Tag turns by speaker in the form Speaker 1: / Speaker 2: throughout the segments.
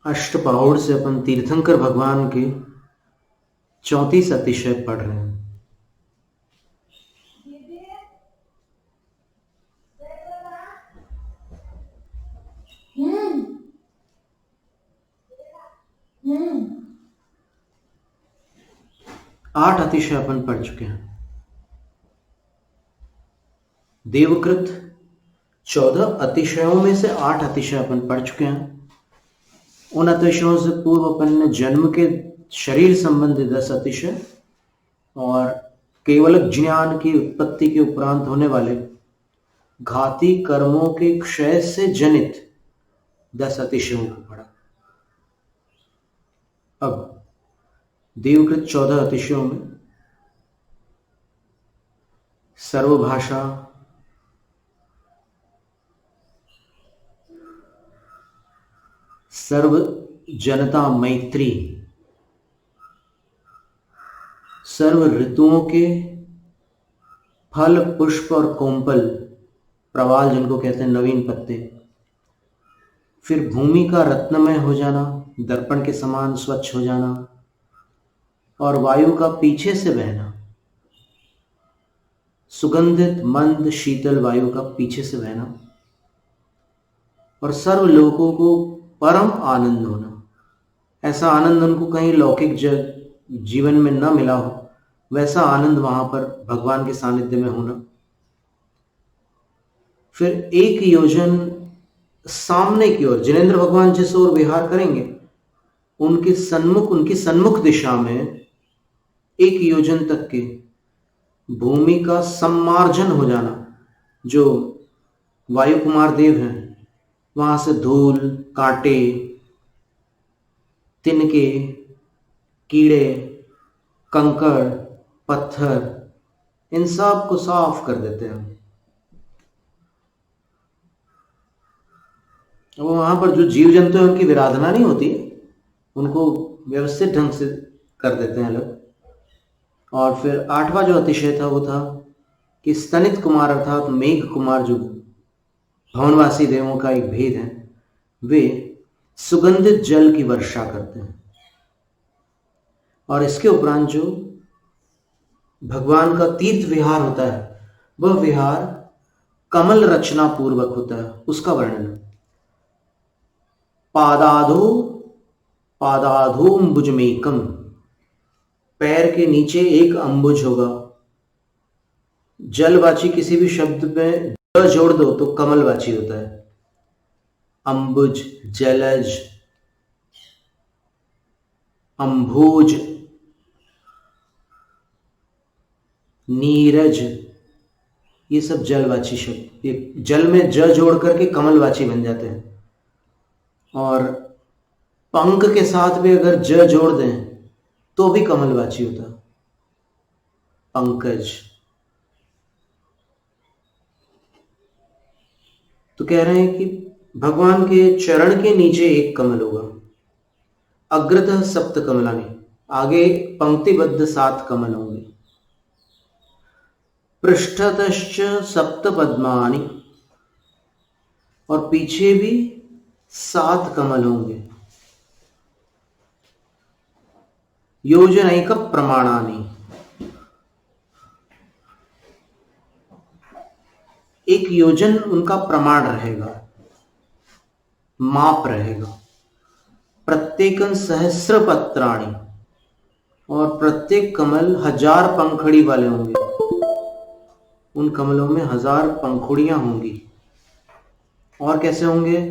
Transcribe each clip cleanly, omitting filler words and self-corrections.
Speaker 1: अष्टपहौड़ से अपन तीर्थंकर भगवान के 34 अतिशय पढ़ रहे हैं। आठ अतिशय अपन पढ़ चुके हैं। देवकृत 14 अतिशयों में से 8 अतिशय अपन पढ़ चुके हैं। उन अतिशयों से पूर्व अपन ने जन्म के शरीर संबंधी 10 अतिशय और केवल ज्ञान की उत्पत्ति के उपरांत होने वाले घाती कर्मों के क्षय से जनित 10 अतिशयों को पढ़ा। अब देवकृत 14 अतिशयों में सर्वभाषा, सर्व जनता मैत्री, सर्व ऋतुओं के फल पुष्प और कोमपल, प्रवाल जिनको कहते हैं नवीन पत्ते, फिर भूमि का रत्नमय हो जाना, दर्पण के समान स्वच्छ हो जाना, और वायु का पीछे से बहना, सुगंधित मंद शीतल वायु का पीछे से बहना, और सर्व लोगों को परम आनंद होना। ऐसा आनंद उनको कहीं लौकिक जीवन में न मिला हो, वैसा आनंद वहां पर भगवान के सानिध्य में होना। फिर एक योजन सामने की ओर जिनेंद्र भगवान जिस ओर विहार करेंगे उनकी सन्मुख दिशा में 1 योजन तक के भूमि का सम्मार्जन हो जाना। जो वायु कुमार देव हैं वहां से धूल, कांटे, तिनके, कीड़े, कंकड़, पत्थर, इन सब को साफ कर देते हैं। वो वहां पर जो जीव जंतु है उनकी विराधना नहीं होती, उनको व्यवस्थित ढंग से कर देते हैं लोग। और फिर 8वां जो अतिशय था वो था कि स्तनित कुमार अर्थात मेघ कुमार जो भवनवासी देवों का एक भेद है, वे सुगंधित जल की वर्षा करते हैं। और इसके उपरांत जो भगवान का तीर्थ विहार होता है वह विहार कमल रचना पूर्वक होता है, उसका वर्णन। पादाधोम्बुजमेकम, पैर के नीचे एक अंबुज होगा। जलवाची किसी भी शब्द में ज जोड़ दो तो कमलवाची होता है। अंबुज, जलज, अंबुज, नीरज, ये सब जलवाची शब्द, ये जल में ज जोड़ करके कमलवाची बन जाते हैं। और पंख के साथ भी अगर ज जोड़ दें तो भी कमलवाची होता, पंकज। तो कह रहे हैं कि भगवान के चरण के नीचे एक कमल होगा। अग्रतः सप्त कमलानि, आगे पंक्तिबद्ध 7 कमल होंगे। पृष्ठतश्च सप्त पद्मानि, और पीछे भी 7 कमल होंगे। योजनैक प्रमाणानि, एक योजन उनका प्रमाण रहेगा, माप रहेगा। प्रत्येकं सहस्र पत्राणि, और प्रत्येक कमल 1000 पंखुड़ी वाले होंगे। उन कमलों में 1000 पंखुड़ियां होंगी। और कैसे होंगे?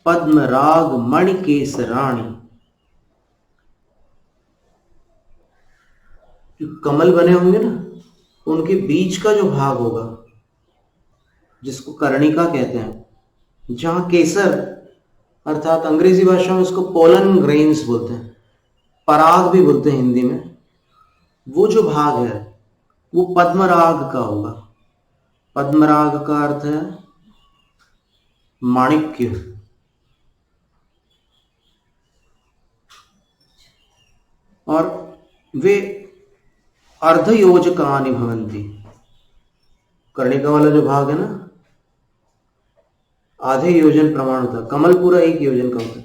Speaker 1: पद्मराग मणिकेसराणि, जो कमल बने होंगे ना उनके बीच का जो भाग होगा जिसको कर्णिका कहते हैं, जहां केसर अर्थात अंग्रेजी भाषा में उसको पोलन ग्रेन्स बोलते हैं, पराग भी बोलते हैं हिंदी में, वो जो भाग है वो पद्मराग का होगा। पद्मराग का अर्थ है माणिक्य। और वे अर्धयोजकानि भवन्ति, कर्णिका वाला जो भाग है ना आधे योजन प्रमाण होता है, कमल पूरा 1 योजन का होता है।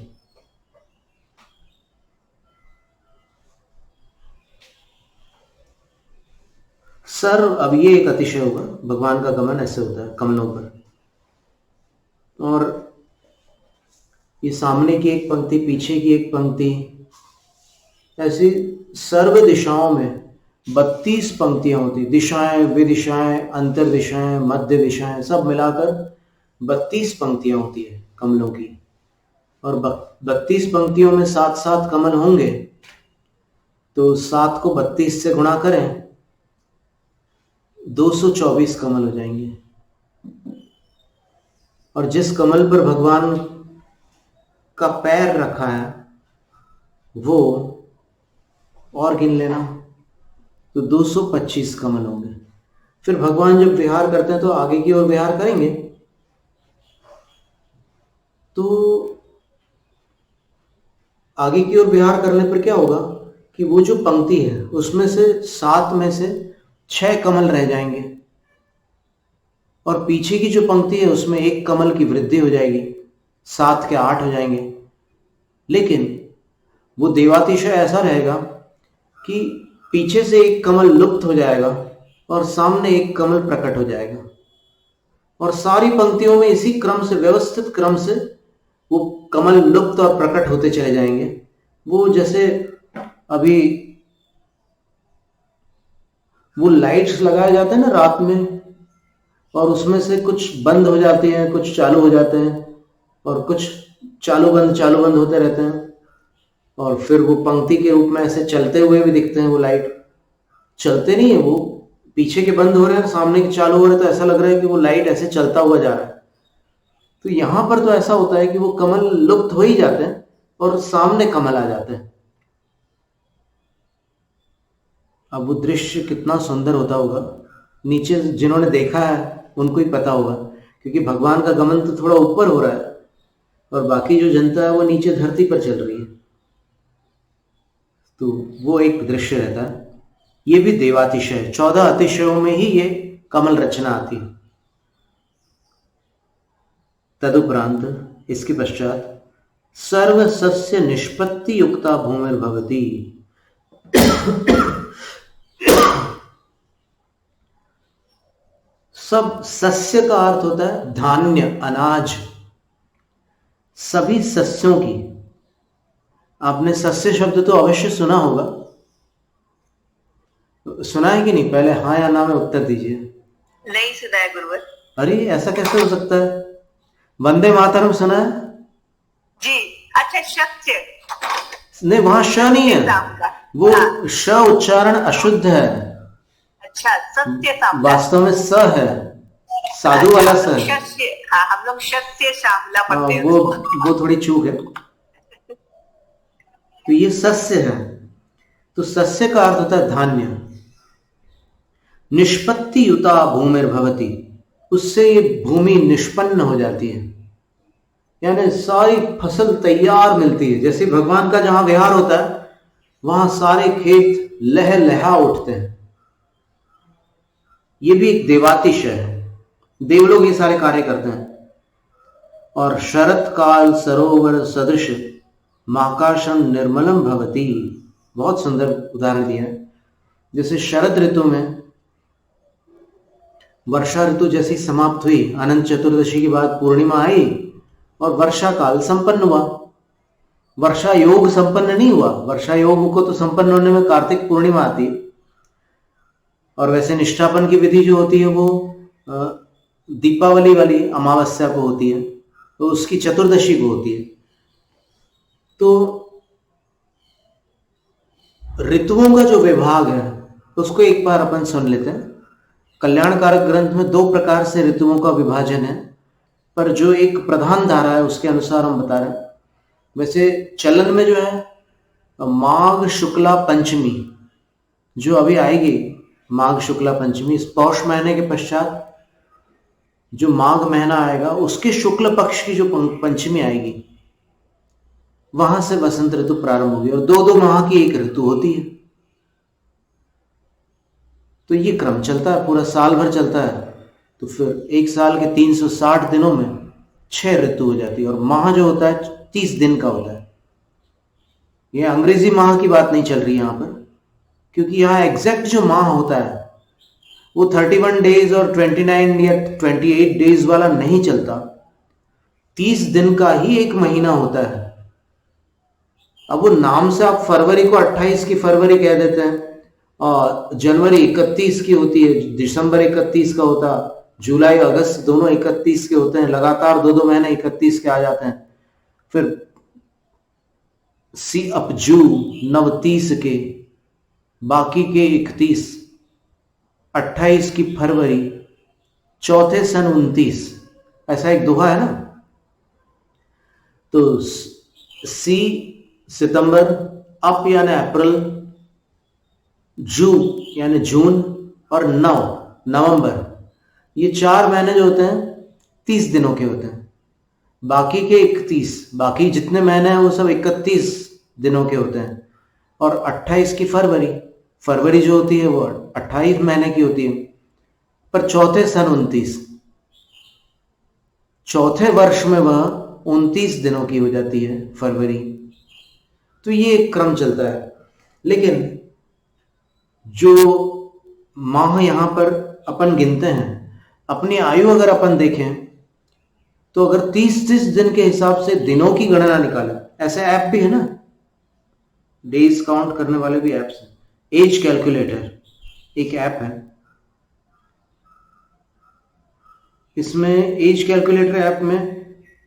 Speaker 1: सर्व, अब ये एक अतिशय होगा, भगवान का गमन ऐसे होता है कमलों पर। और ये सामने की एक पंक्ति, पीछे की एक पंक्ति, ऐसी सर्व दिशाओं में 32 पंक्तियां होती, दिशाएं, विदिशाएं, अंतर दिशाएं, मध्य दिशाएं, सब मिलाकर 32 पंक्तियां होती है कमलों की। और 32 पंक्तियों में 7-7 कमल होंगे, तो 7 को 32 से गुणा करें, 224 कमल हो जाएंगे। और जिस कमल पर भगवान का पैर रखा है वो और गिन लेना, तो 225 कमल होंगे। फिर भगवान जब विहार करते हैं तो आगे की ओर विहार करेंगे, तो आगे की ओर विहार करने पर क्या होगा कि वो जो पंक्ति है उसमें से 7 में से 6 कमल रह जाएंगे, और पीछे की जो पंक्ति है उसमें 1 कमल की वृद्धि हो जाएगी, 7 के 8 हो जाएंगे। लेकिन वो देवातिशय ऐसा रहेगा कि पीछे से 1 कमल लुप्त हो जाएगा और सामने 1 कमल प्रकट हो जाएगा, और सारी पंक्तियों में इसी क्रम से, व्यवस्थित क्रम से वो कमल लुप्त और प्रकट होते चले जाएंगे। वो जैसे अभी वो लाइट्स लगाए जाते हैं ना रात में, और उसमें से कुछ बंद हो जाती हैं, कुछ चालू हो जाते हैं, और कुछ चालू बंद होते रहते हैं, और फिर वो पंक्ति के रूप में ऐसे चलते हुए भी दिखते हैं। वो लाइट चलते नहीं है, वो पीछे के बंद हो रहे हैं, सामने के चालू हो रहे हैं, तो ऐसा लग रहा है कि वो लाइट ऐसे चलता हुआ जा रहा है। तो यहां पर तो ऐसा होता है कि वो कमल लुप्त हो ही जाते हैं और सामने कमल आ जाते हैं। अब वो दृश्य कितना सुंदर होता होगा, नीचे जिन्होंने देखा है उनको ही पता होगा, क्योंकि भगवान का गमन तो थोड़ा ऊपर हो रहा है और बाकी जो जनता है वो नीचे धरती पर चल रही है, तो वो एक दृश्य रहता है। ये भी देवातिशय, 14 अतिशयों में ही ये कमल रचना आती है। तदुपरांत, इसके पश्चात, सर्व सस्य निष्पत्ति युक्ता भूमिर्भवति। सब सस्य का अर्थ होता है धान्य, अनाज, सभी सस्यों की। आपने सस्य शब्द तो अवश्य सुना होगा, सुना है कि नहीं? पहले हाँ या ना में उत्तर दीजिए।
Speaker 2: नहीं सुना है गुरुवर। अरे
Speaker 1: ऐसा कैसे हो सकता है? वंदे मातरम सुना है
Speaker 2: जी? अच्छा, सत्य
Speaker 1: नहीं, वहां श नहीं है, वो श उच्चारण अशुद्ध है।
Speaker 2: अच्छा, सत्य
Speaker 1: वास्तव में स है, साधु वाला स है।
Speaker 2: हाँ, हम लोग सत्य श्यामला पढ़ते हैं,
Speaker 1: वो थोड़ी चूक है। तो ये सस्य है, तो सस्य का अर्थ होता है धान्य। निष्पत्ति युता भूमिर्भवति, उससे ये भूमि निष्पन्न हो जाती है, यानी सारी फसल तैयार मिलती है। जैसे भगवान का जहां विहार होता है वहां सारे खेत लह लहा उठते हैं। ये भी एक देवातिशय है, देवलोग ये सारे कार्य करते हैं। और शरत काल सरोवर सदृश माकाशम निर्मलम भवति, बहुत सुंदर उदाहरण दिया है। जैसे शरद ऋतु में वर्षा ऋतु जैसी समाप्त हुई, अनंत चतुर्दशी के बाद पूर्णिमा आई और वर्षा काल संपन्न हुआ। वर्षा योग संपन्न नहीं हुआ, वर्षा योग को तो संपन्न होने में कार्तिक पूर्णिमा आती है, और वैसे निष्ठापन की विधि जो होती है वो दीपावली वाली अमावस्या को होती है, तो उसकी चतुर्दशी को होती है। तो ऋतुओं का जो विभाग है उसको एक बार अपन सुन लेते हैं। कल्याणकारक ग्रंथ में 2 प्रकार से ऋतुओं का विभाजन है, पर जो एक प्रधान धारा है उसके अनुसार हम बता रहे हैं। वैसे चलन में जो है माघ शुक्ला पंचमी जो अभी आएगी, माघ शुक्ला पंचमी, इस पौष महीने के पश्चात जो माघ महीना आएगा उसके शुक्ल पक्ष की जो पंचमी आएगी, वहां से वसंत ऋतु प्रारंभ होगी, और 2-2 माह की एक ऋतु होती है। तो ये क्रम चलता है, पूरा साल भर चलता है। तो फिर एक साल के 360 दिनों में 6 ऋतु हो जाती है, और माह जो होता है 30 दिन का होता है। ये अंग्रेजी माह की बात नहीं चल रही यहां पर, क्योंकि यहाँ एग्जैक्ट जो माह होता है वो 31 डेज और 29 या 28 डेज वाला नहीं चलता, 30 दिन का ही एक महीना होता है। अब वो नाम से आप फरवरी को 28 की फरवरी कह देते हैं, और जनवरी 31 की होती है, दिसंबर 31 का होता, जुलाई अगस्त दोनों 31 के होते हैं, लगातार दो महीने 31 के आ जाते हैं। फिर सी अप जू 29 के, बाकी के 31, 28 की फरवरी, चौथे सन 29, ऐसा एक दोहा है ना। तो सी सितंबर, अप यानी अप्रैल, जू यानी जून, और नवंबर, ये 4 महीने जो होते हैं 30 दिनों के होते हैं। बाकी के 31, बाकी जितने महीने हैं वो सब 31 दिनों के होते हैं। और 28 की फरवरी जो होती है वो 28 महीने की होती है, पर चौथे सन 29, चौथे वर्ष में वह 29 दिनों की हो जाती है फरवरी। तो ये एक क्रम चलता है। लेकिन जो माह यहां पर अपन गिनते हैं, अपनी आयु अगर अपन देखें तो अगर 30-30 दिन के हिसाब से दिनों की गणना निकालें, ऐसे ऐप भी है ना, डेज काउंट करने वाले भी ऐप्स हैं। एज कैलकुलेटर एक ऐप है, इसमें एज कैलकुलेटर ऐप में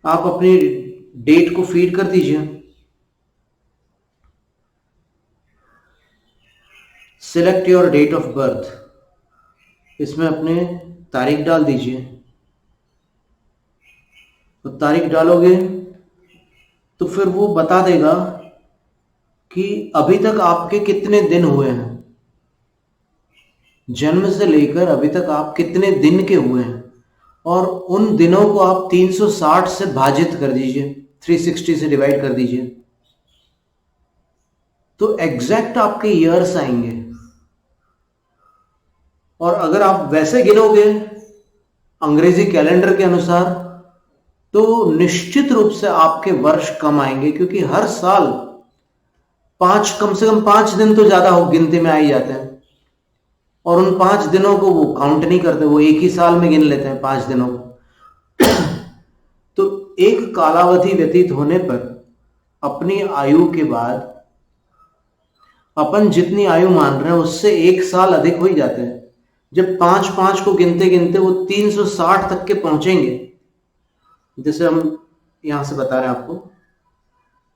Speaker 1: आप अपनी डेट को फीड कर दीजिए, select your date of birth, इसमें अपने तारीख डाल दीजिए। तो तारीख डालोगे तो फिर वो बता देगा कि अभी तक आपके कितने दिन हुए हैं, जन्म से लेकर अभी तक आप कितने दिन के हुए हैं, और उन दिनों को आप 360 से भाजित कर दीजिए, 360 से डिवाइड कर दीजिए, तो एग्जैक्ट आपके ईयर्स आएंगे। और अगर आप वैसे गिनोगे अंग्रेजी कैलेंडर के अनुसार, तो निश्चित रूप से आपके वर्ष कम आएंगे, क्योंकि हर साल कम से कम 5 दिन तो ज्यादा हो गिनती में आ ही जाते हैं, और उन 5 दिनों को वो काउंट नहीं करते, वो एक ही साल में गिन लेते हैं 5 दिनों को। तो एक कालावधि व्यतीत होने पर अपनी आयु के बाद अपन जितनी आयु मान रहे हैं उससे 1 साल अधिक हो ही जाते हैं। जब 5 को गिनते गिनते वो 360 तक के पहुंचेंगे, जैसे हम यहां से बता रहे हैं आपको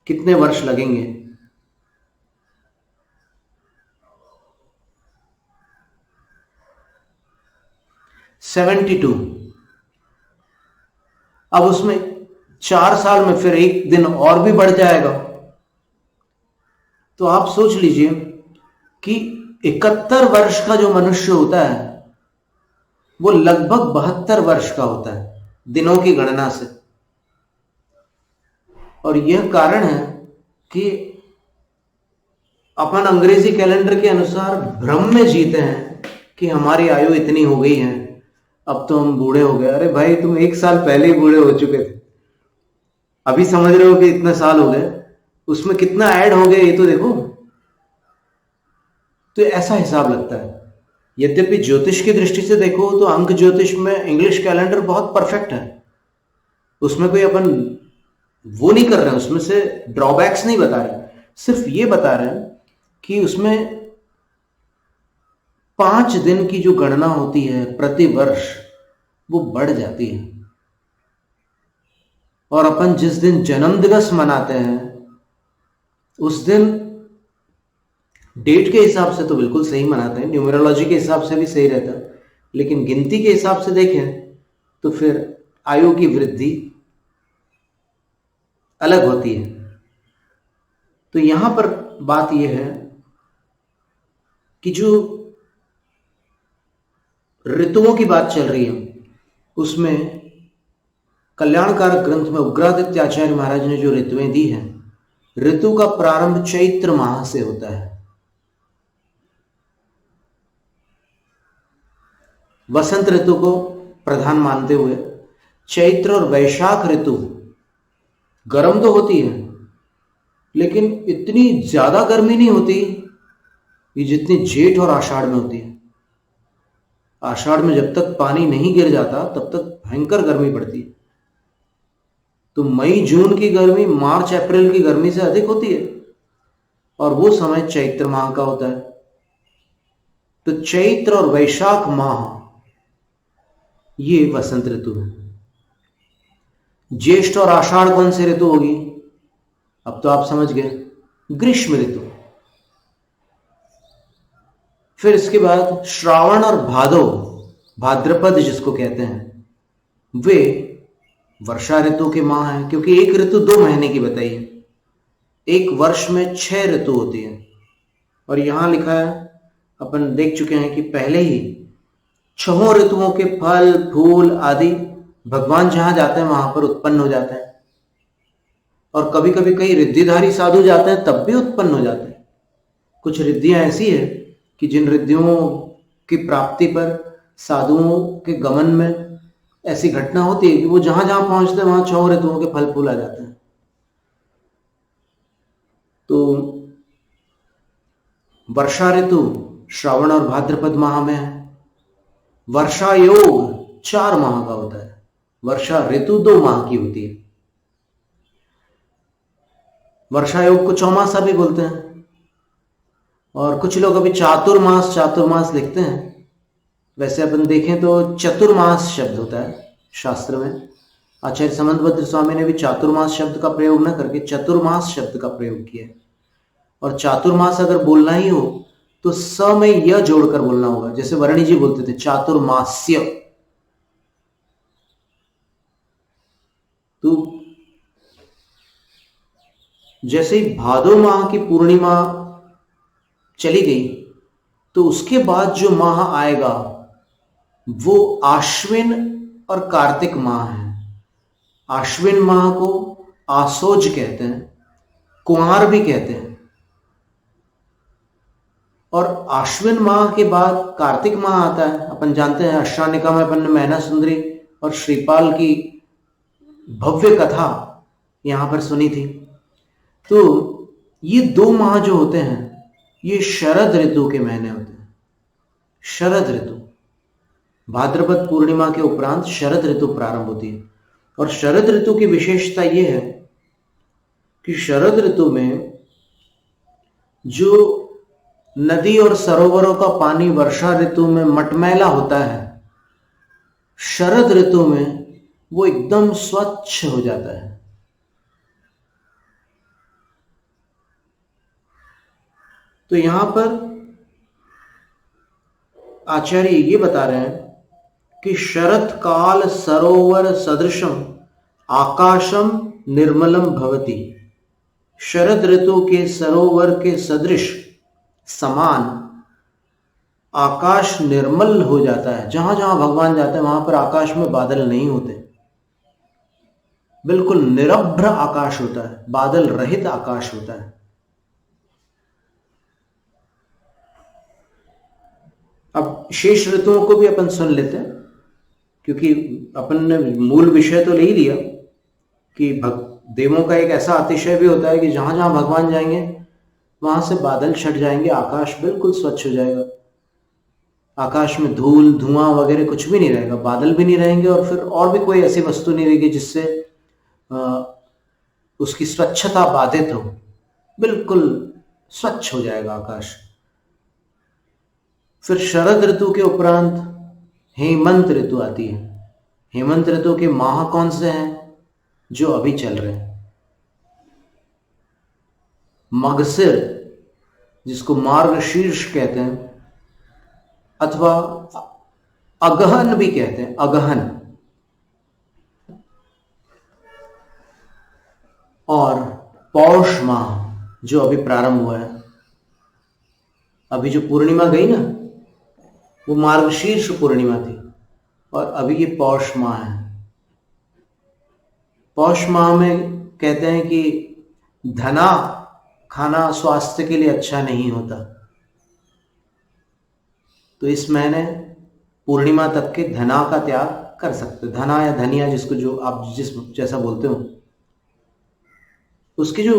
Speaker 1: कितने वर्ष लगेंगे। $72, अब उसमें 4 साल में फिर 1 दिन और भी बढ़ जाएगा। तो आप सोच लीजिए कि 71 वर्ष का जो मनुष्य होता है वो लगभग 72 वर्ष का होता है दिनों की गणना से। और यह कारण है कि अपन अंग्रेजी कैलेंडर के अनुसार भ्रम में जीते हैं कि हमारी आयु इतनी हो गई है, अब तो हम बूढ़े हो गए। अरे भाई, तुम 1 साल पहले ही बूढ़े हो चुके थे, अभी समझ रहे हो कि इतने साल हो गए, उसमें कितना ऐड हो गया ये तो देखो। तो ऐसा हिसाब लगता है। यद्यपि ज्योतिष की दृष्टि से देखो तो अंक ज्योतिष में इंग्लिश कैलेंडर बहुत परफेक्ट है, उसमें कोई अपन वो नहीं कर रहे हैं, उसमें से ड्रॉबैक्स नहीं बता रहे, सिर्फ ये बता रहे हैं कि उसमें 5 दिन की जो गणना होती है प्रति वर्ष वो बढ़ जाती है। और अपन जिस दिन जन्म दिवस मनाते हैं उस दिन डेट के हिसाब से तो बिल्कुल सही मनाते हैं, न्यूमरोलॉजी के हिसाब से भी सही रहता है, लेकिन गिनती के हिसाब से देखें तो फिर आयु की वृद्धि अलग होती है। तो यहां पर बात यह है कि जो ऋतुओं की बात चल रही है उसमें कल्याणकारक ग्रंथ में उग्रादित्य आचार्य महाराज ने जो ऋतुएं दी हैं, ऋतु का प्रारंभ चैत्र माह से होता है। वसंत ऋतु को प्रधान मानते हुए चैत्र और वैशाख ऋतु गर्म तो होती है, लेकिन इतनी ज्यादा गर्मी नहीं होती ये जितनी जेठ और आषाढ़ में होती है। आषाढ़ में जब तक पानी नहीं गिर जाता तब तक भयंकर गर्मी पड़ती है। तो मई जून की गर्मी मार्च अप्रैल की गर्मी से अधिक होती है, और वो समय चैत्र माह का होता है। तो चैत्र और वैशाख माह ये वसंत ऋतु है। ज्येष्ठ और आषाढ़ कौन सी ऋतु होगी? अब तो आप समझ गए, ग्रीष्म ऋतु। फिर इसके बाद श्रावण और भादो, भाद्रपद जिसको कहते हैं, वे वर्षा ऋतु के माह हैं, क्योंकि एक ऋतु 2 महीने की बताई है। एक वर्ष में 6 ऋतु होती है, और यहां लिखा है, अपन देख चुके हैं कि पहले ही 6 ऋतुओं के फल फूल आदि भगवान जहां जाते हैं वहां पर उत्पन्न हो जाते हैं, और कभी कभी कई रिद्धिधारी साधु जाते हैं तब भी उत्पन्न हो जाते हैं। कुछ रिद्धियां ऐसी है कि जिन रिद्धियों की प्राप्ति पर साधुओं के गमन में ऐसी घटना होती है कि वो जहां जहां पहुंचते हैं वहां 6 ऋतुओं के फल फूल आ जाते हैं। तो वर्षा ऋतु श्रावण और भाद्रपद माह में है। वर्षा योग 4 माह का होता है, वर्षा ऋतु 2 माह की होती है। वर्षा योग को चौमासा भी बोलते हैं, और कुछ लोग अभी चातुर्मास लिखते हैं। वैसे अपन देखें तो चतुर्मास शब्द होता है शास्त्र में। आचार्य समंतभद्र स्वामी ने भी चातुर्मास शब्द का प्रयोग न करके चतुर्मास शब्द का प्रयोग किया है। और चातुर्मास अगर बोलना ही हो तो स में य जोड़कर बोलना होगा, जैसे वर्णी जी बोलते थे चातुर्मास्य। तो जैसे ही भादो माह की पूर्णिमा चली गई तो उसके बाद जो माह आएगा वो आश्विन और कार्तिक माह है। आश्विन माह को आसोज कहते हैं, कुंवार भी कहते हैं। और आश्विन माह के बाद कार्तिक माह आता है। अपन जानते हैं अष्टानिका में अपन ने मैना सुंदरी और श्रीपाल की भव्य कथा यहां पर सुनी थी। तो ये 2 माह जो होते हैं ये शरद ऋतु के महीने होते हैं। शरद ऋतु, भाद्रपद पूर्णिमा के उपरांत शरद ऋतु प्रारंभ होती है। और शरद ऋतु की विशेषता यह है कि शरद ऋतु में जो नदी और सरोवरों का पानी वर्षा ऋतु में मटमैला होता है, शरद ऋतु में वो एकदम स्वच्छ हो जाता है। तो यहां पर आचार्य ये बता रहे हैं कि शरत काल सरोवर सदृशम आकाशम निर्मलम भवति। शरद ऋतु के सरोवर के सदृश समान आकाश निर्मल हो जाता है। जहां जहां भगवान जाते हैं वहां पर आकाश में बादल नहीं होते, बिल्कुल निरभ्र आकाश होता है, बादल रहित आकाश होता है। अब शेष ऋतुओं को भी अपन सुन लेते हैं, क्योंकि अपन ने मूल विषय तो ले ही लिया कि देवों का एक ऐसा अतिशय भी होता है कि जहां जहां भगवान जाएंगे वहां से बादल छट जाएंगे, आकाश बिल्कुल स्वच्छ हो जाएगा। आकाश में धूल धुआं वगैरह कुछ भी नहीं रहेगा, बादल भी नहीं रहेंगे, और फिर और भी कोई ऐसी वस्तु नहीं रहेगी जिससे उसकी स्वच्छता बाधित हो। बिल्कुल स्वच्छ हो जाएगा आकाश। फिर शरद ऋतु के उपरांत हेमंत ऋतु आती है। हेमंत ऋतु के माह कौन से हैं? जो अभी चल रहे हैं। मगसिर, जिसको मार्गशीर्ष कहते हैं, अथवा अगहन भी कहते हैं, अगहन, और पौष माह जो अभी प्रारंभ हुआ है। अभी जो पूर्णिमा गई ना, वो मार्गशीर्ष पूर्णिमा थी, और अभी ये पौष माह है। पौष माह में कहते हैं कि धना खाना स्वास्थ्य के लिए अच्छा नहीं होता, तो इस महीने पूर्णिमा तक के धना का त्याग कर सकते। धना या धनिया, जिसको जो आप जैसा बोलते हो, उसके जो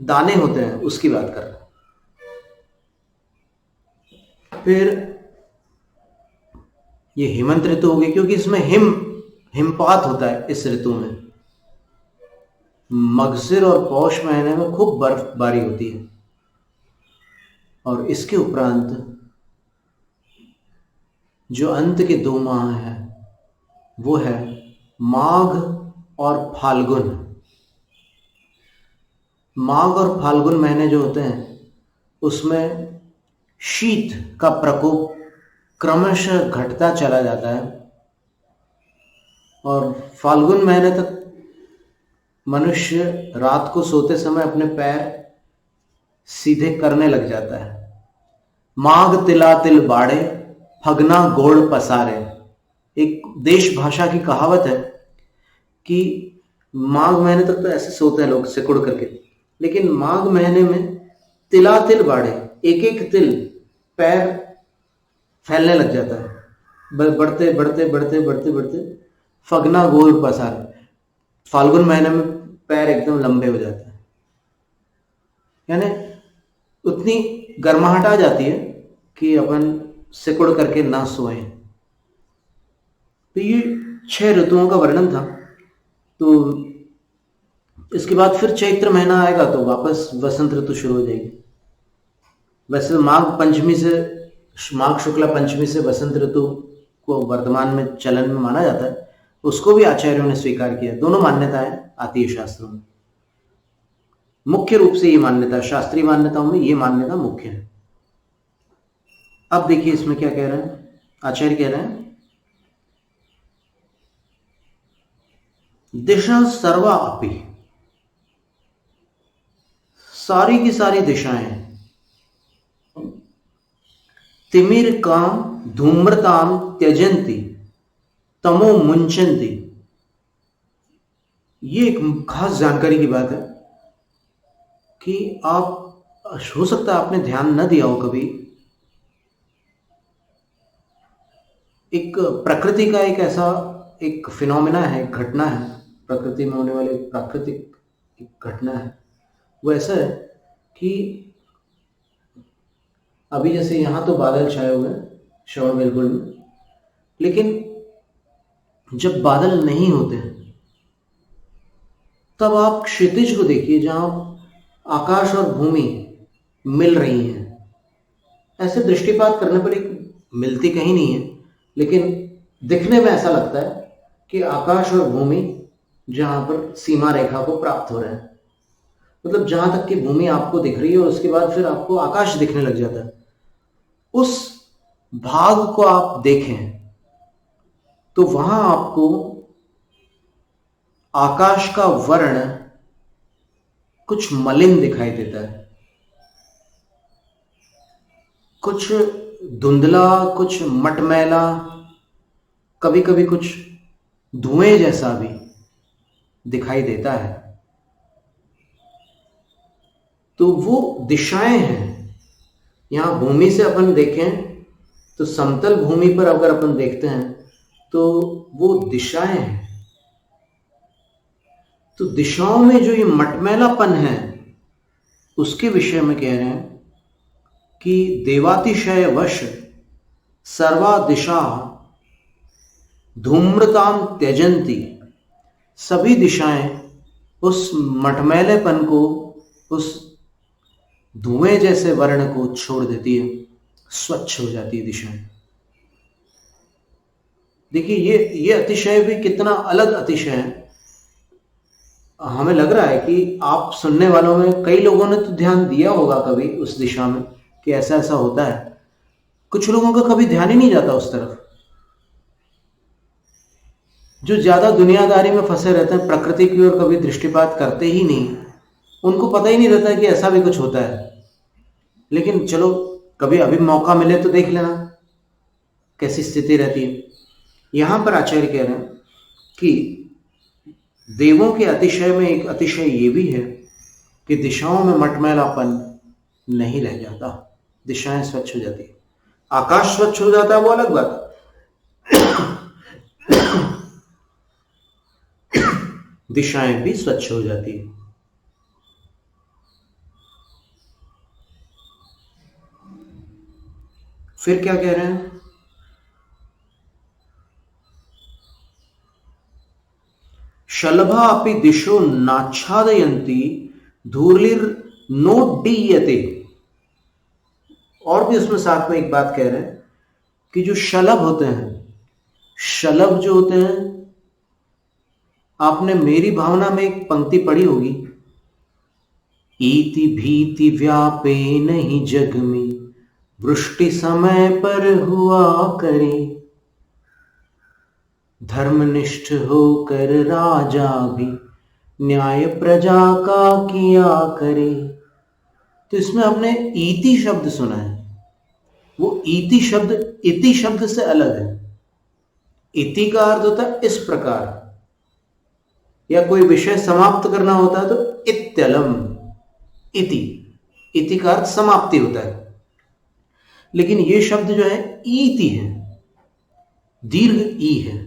Speaker 1: दाने होते हैं उसकी बात कर रहे हैं। फिर ये हेमंत ऋतु होगी क्योंकि इसमें हिमपात होता है इस ऋतु में। मगसिर और पौष महीने में खूब बर्फबारी होती है। और इसके उपरांत जो अंत के 2 माह है वो है माघ और फाल्गुन। माघ और फाल्गुन महीने जो होते हैं उसमें शीत का प्रकोप क्रमशः घटता चला जाता है और फाल्गुन महीने तक मनुष्य रात को सोते समय अपने पैर सीधे करने लग जाता है। माघ तिला तिल बाड़े, फगना गोड़ पसारे। एक देश भाषा की कहावत है कि माघ महीने तक तो ऐसे सोते हैं लोग सिकुड़ करके, लेकिन माघ महीने में तिला तिल बाड़े, एक एक तिल पैर फैलने लग जाता है, बढ़ते बढ़ते बढ़ते बढ़ते बढ़ते फगना गोड़ पसारे। फाल्गुन महीने में पैर एकदम लंबे हो जाते हैं, यानी उतनी गर्माहट आ जाती है कि अपन सिकुड़ करके ना सोएं। तो ये 6 ऋतुओं का वर्णन था। तो इसके बाद फिर चैत्र महीना आएगा तो वापस वसंत ऋतु शुरू हो जाएगी। वैसे माघ शुक्ला पंचमी से वसंत ऋतु को वर्तमान में चलन में माना जाता है, उसको भी आचार्यों ने स्वीकार किया। दोनों मान्यताएं आती है शास्त्रों में। मुख्य रूप से ये मान्यता, शास्त्रीय मान्यताओं में ये मान्यता मुख्य है। अब देखिए इसमें क्या कह रहे हैं आचार्य, कह रहे हैं दिशा सर्वा अपि, सारी की सारी दिशाएं, तिमिर काम धूम्रताम त्यजंती तमो मुंचंती। ये एक खास जानकारी की बात है कि आप, हो सकता है आपने ध्यान न दिया हो कभी, एक प्रकृति का एक ऐसा एक फिनोमिना है, एक घटना है, प्रकृति में होने वाली प्राकृतिक एक घटना है। वो ऐसा है कि अभी जैसे यहाँ तो बादल छाए हुए हैं श्रवण बेलगुल में, लेकिन जब बादल नहीं होते हैं तब आप क्षितिज को देखिए जहाँ आकाश और भूमि मिल रही हैं। ऐसे दृष्टिपात करने पर एक मिलती कहीं नहीं है, लेकिन दिखने में ऐसा लगता है कि आकाश और भूमि जहाँ पर सीमा रेखा को प्राप्त हो रहे हैं, मतलब जहां तक कि भूमि आपको दिख रही है और उसके बाद फिर आपको आकाश दिखने लग जाता है। उस भाग को आप देखें तो वहां आपको आकाश का वर्ण कुछ मलिन दिखाई देता है, कुछ धुंधला, कुछ मटमैला, कभी कभी कुछ धुएं जैसा भी दिखाई देता है। तो वो दिशाएं हैं। यहां भूमि से अपन देखें तो समतल भूमि पर अगर अपन देखते हैं तो वो दिशाएं हैं। तो दिशाओं में जो ये मटमैलापन है उसके विषय में कह रहे हैं कि देवातिशय वश सर्वा दिशा धूम्रताम त्यजंती। सभी दिशाएं उस मटमैलेपन को, उस धुएं जैसे वर्ण को छोड़ देती है, स्वच्छ हो जाती है दिशाएं। देखिए ये अतिशय भी कितना अलग अतिशय है। हमें लग रहा है कि आप सुनने वालों में कई लोगों ने तो ध्यान दिया होगा कभी उस दिशा में कि ऐसा ऐसा होता है। कुछ लोगों का कभी ध्यान ही नहीं जाता उस तरफ। जो ज्यादा दुनियादारी में फंसे रहते हैं, प्रकृति की ओर कभी दृष्टिपात करते ही नहीं, उनको पता ही नहीं रहता है कि ऐसा भी कुछ होता है। लेकिन चलो कभी अभी मौका मिले तो देख लेना कैसी स्थिति रहती है। यहां पर आचार्य कह रहे हैं कि देवों के अतिशय में एक अतिशय ये भी है कि दिशाओं में मटमैलापन नहीं रह जाता, दिशाएं स्वच्छ हो जाती है। आकाश स्वच्छ हो जाता है वो अलग बात है, दिशाएं भी स्वच्छ हो जाती है। फिर क्या कह रहे हैं शलभा अपि दिशो नाच्छादयन्ति धूलिर नोड्डीयते। और भी उसमें साथ में एक बात कह रहे हैं कि जो शलभ होते हैं, शलभ जो होते हैं, आपने मेरी भावना में एक पंक्ति पढ़ी होगी, इति भीति व्यापे नहीं जग में वृष्टि समय पर हुआ करे, धर्मनिष्ठ होकर राजा भी न्याय प्रजा का किया करे। तो इसमें आपने इति शब्द सुना है, वो इति शब्द इति शब्द से अलग है। इति का अर्थ होता है इस प्रकार, या कोई विषय समाप्त करना होता है तो इत्यलम, इति, इति का अर्थ समाप्ति होता है। लेकिन ये शब्द जो है इति है, दीर्घ ई है।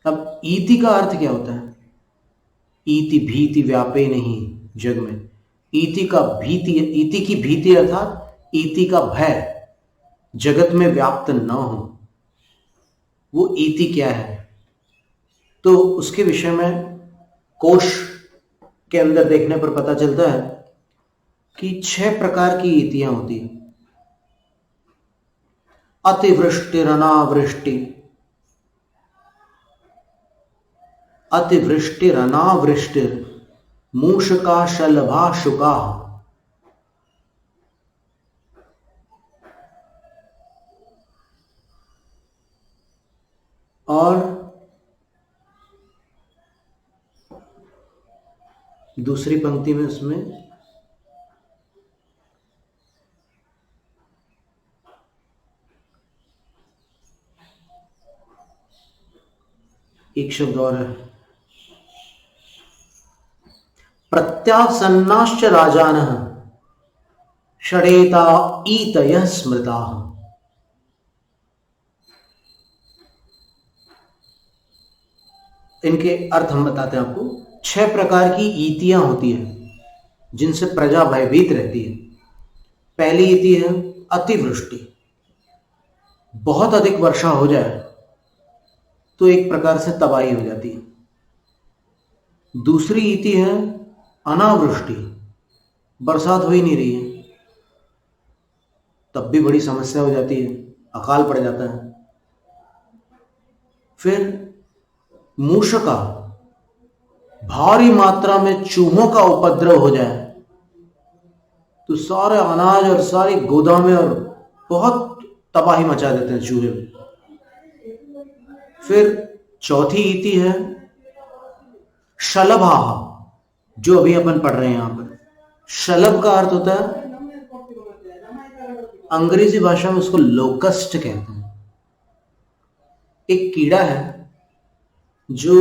Speaker 1: अब इति का अर्थ क्या होता है? इति भीति व्यापे नहीं जग में, इति का भीति, इति की भीति अर्थात इति का भय जगत में व्याप्त न हो, वो इति क्या है? तो उसके विषय में कोश के अंदर देखने पर पता चलता है कि 6 प्रकार की इतियां होती हैं। अतिवृष्टि अनावृष्टि, अतिवृष्टि अनावृष्टि मूषका शलभा शुका, और दूसरी पंक्ति में उसमें एक शब्द और है, प्रत्यासन्नाश्च राजानः षडेता ईतयः स्मृताः। इनके अर्थ हम बताते हैं आपको। 6 प्रकार की ईतियां होती हैं जिनसे प्रजा भयभीत रहती है। पहली ईति है अतिवृष्टि, बहुत अधिक वर्षा हो जाए तो एक प्रकार से तबाही हो जाती है। दूसरी ईति है अनावृष्टि, बरसात हो ही नहीं रही है, तब भी बड़ी समस्या हो जाती है, अकाल पड़ जाता है। फिर मूषका, भारी मात्रा में चूहों का उपद्रव हो जाए तो सारे अनाज और सारी गोदामें और बहुत तबाही मचा देते हैं चूहे। फिर चौथी ईति है शलभा, जो अभी अपन पढ़ रहे हैं यहां पर। शलभ का अर्थ होता है, अंग्रेजी भाषा में उसको लोकस्ट कहते हैं। एक कीड़ा है जो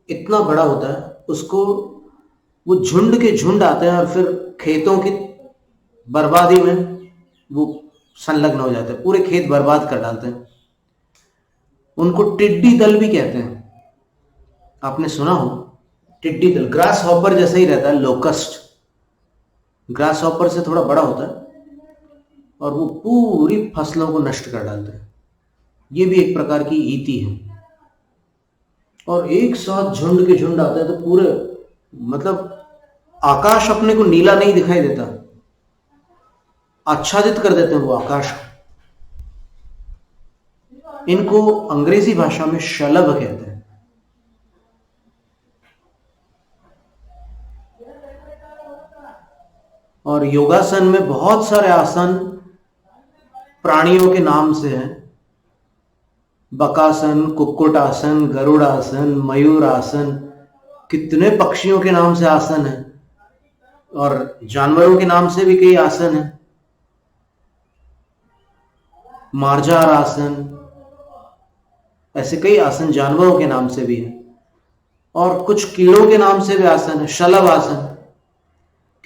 Speaker 1: इतना बड़ा होता है, उसको वो झुंड के झुंड आते हैं और फिर खेतों की बर्बादी में वो संलग्न हो जाते हैं, पूरे खेत बर्बाद कर डालते हैं। उनको टिड्डी दल भी कहते हैं, आपने सुना हो टिड्डी दल। ग्रास हॉपर जैसा ही रहता है लोकस्ट, ग्रास हॉपर से थोड़ा बड़ा होता है और वो पूरी फसलों को नष्ट कर डालते हैं। ये भी एक प्रकार की ईति है। और एक साथ झुंड के झुंड आते हैं तो पूरे मतलब आकाश अपने को नीला नहीं दिखाई देता, आच्छादित कर देते हैं वो आकाश को। इनको अंग्रेजी भाषा में शलभ कहते हैं। और योगासन में बहुत सारे आसन प्राणियों के नाम से हैं। बकासन, कुक्कुटासन, गरुड़ासन, मयूरासन, कितने पक्षियों के नाम से आसन है, और जानवरों के नाम से भी कई आसन है। मार्जार आसन, ऐसे कई आसन जानवरों के नाम से भी है। और कुछ कीड़ों के नाम से भी आसन है, शलभ आसन,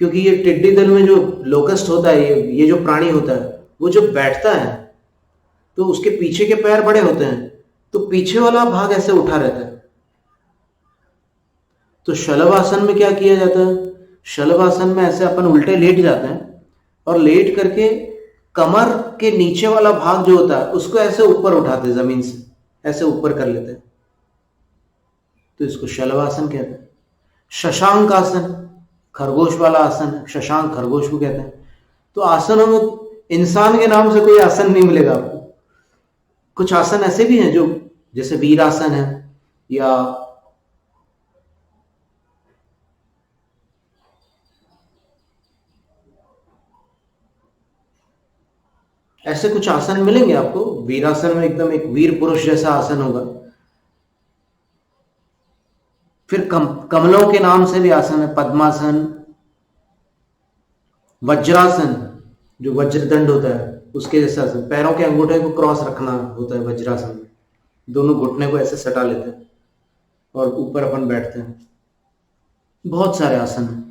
Speaker 1: क्योंकि ये टिड्डी दल में जो लोकस्ट होता है, ये जो प्राणी होता है, वो जब बैठता है तो उसके पीछे के पैर बड़े होते हैं, तो पीछे वाला भाग ऐसे उठा रहता है। तो शलभ आसन में क्या किया जाता है? शलभ आसन में ऐसे अपन उल्टे लेट जाते हैं और लेट करके कमर के नीचे वाला भाग जो होता है उसको ऐसे ऊपर उठाते हैं, जमीन से ऐसे ऊपर कर लेते हैं। तो इसको शलभासन कहते हैं। शशांक आसन, खरगोश वाला आसन, शशांक खरगोश को कहते हैं। तो आसनों में इंसान के नाम से कोई आसन नहीं मिलेगा आपको। कुछ आसन ऐसे भी हैं जो जैसे वीरासन है, या ऐसे कुछ आसन मिलेंगे आपको। वीरासन में एकदम एक वीर पुरुष जैसा आसन होगा। फिर कमलों के नाम से भी आसन है, पद्मासन, वज्रासन जो वज्रदंड होता है उसके जैसा आसन। पैरों के अंगूठे को क्रॉस रखना होता है वज्रासन में, दोनों घुटने को ऐसे सटा लेते हैं और ऊपर अपन बैठते हैं। बहुत सारे आसन हैं।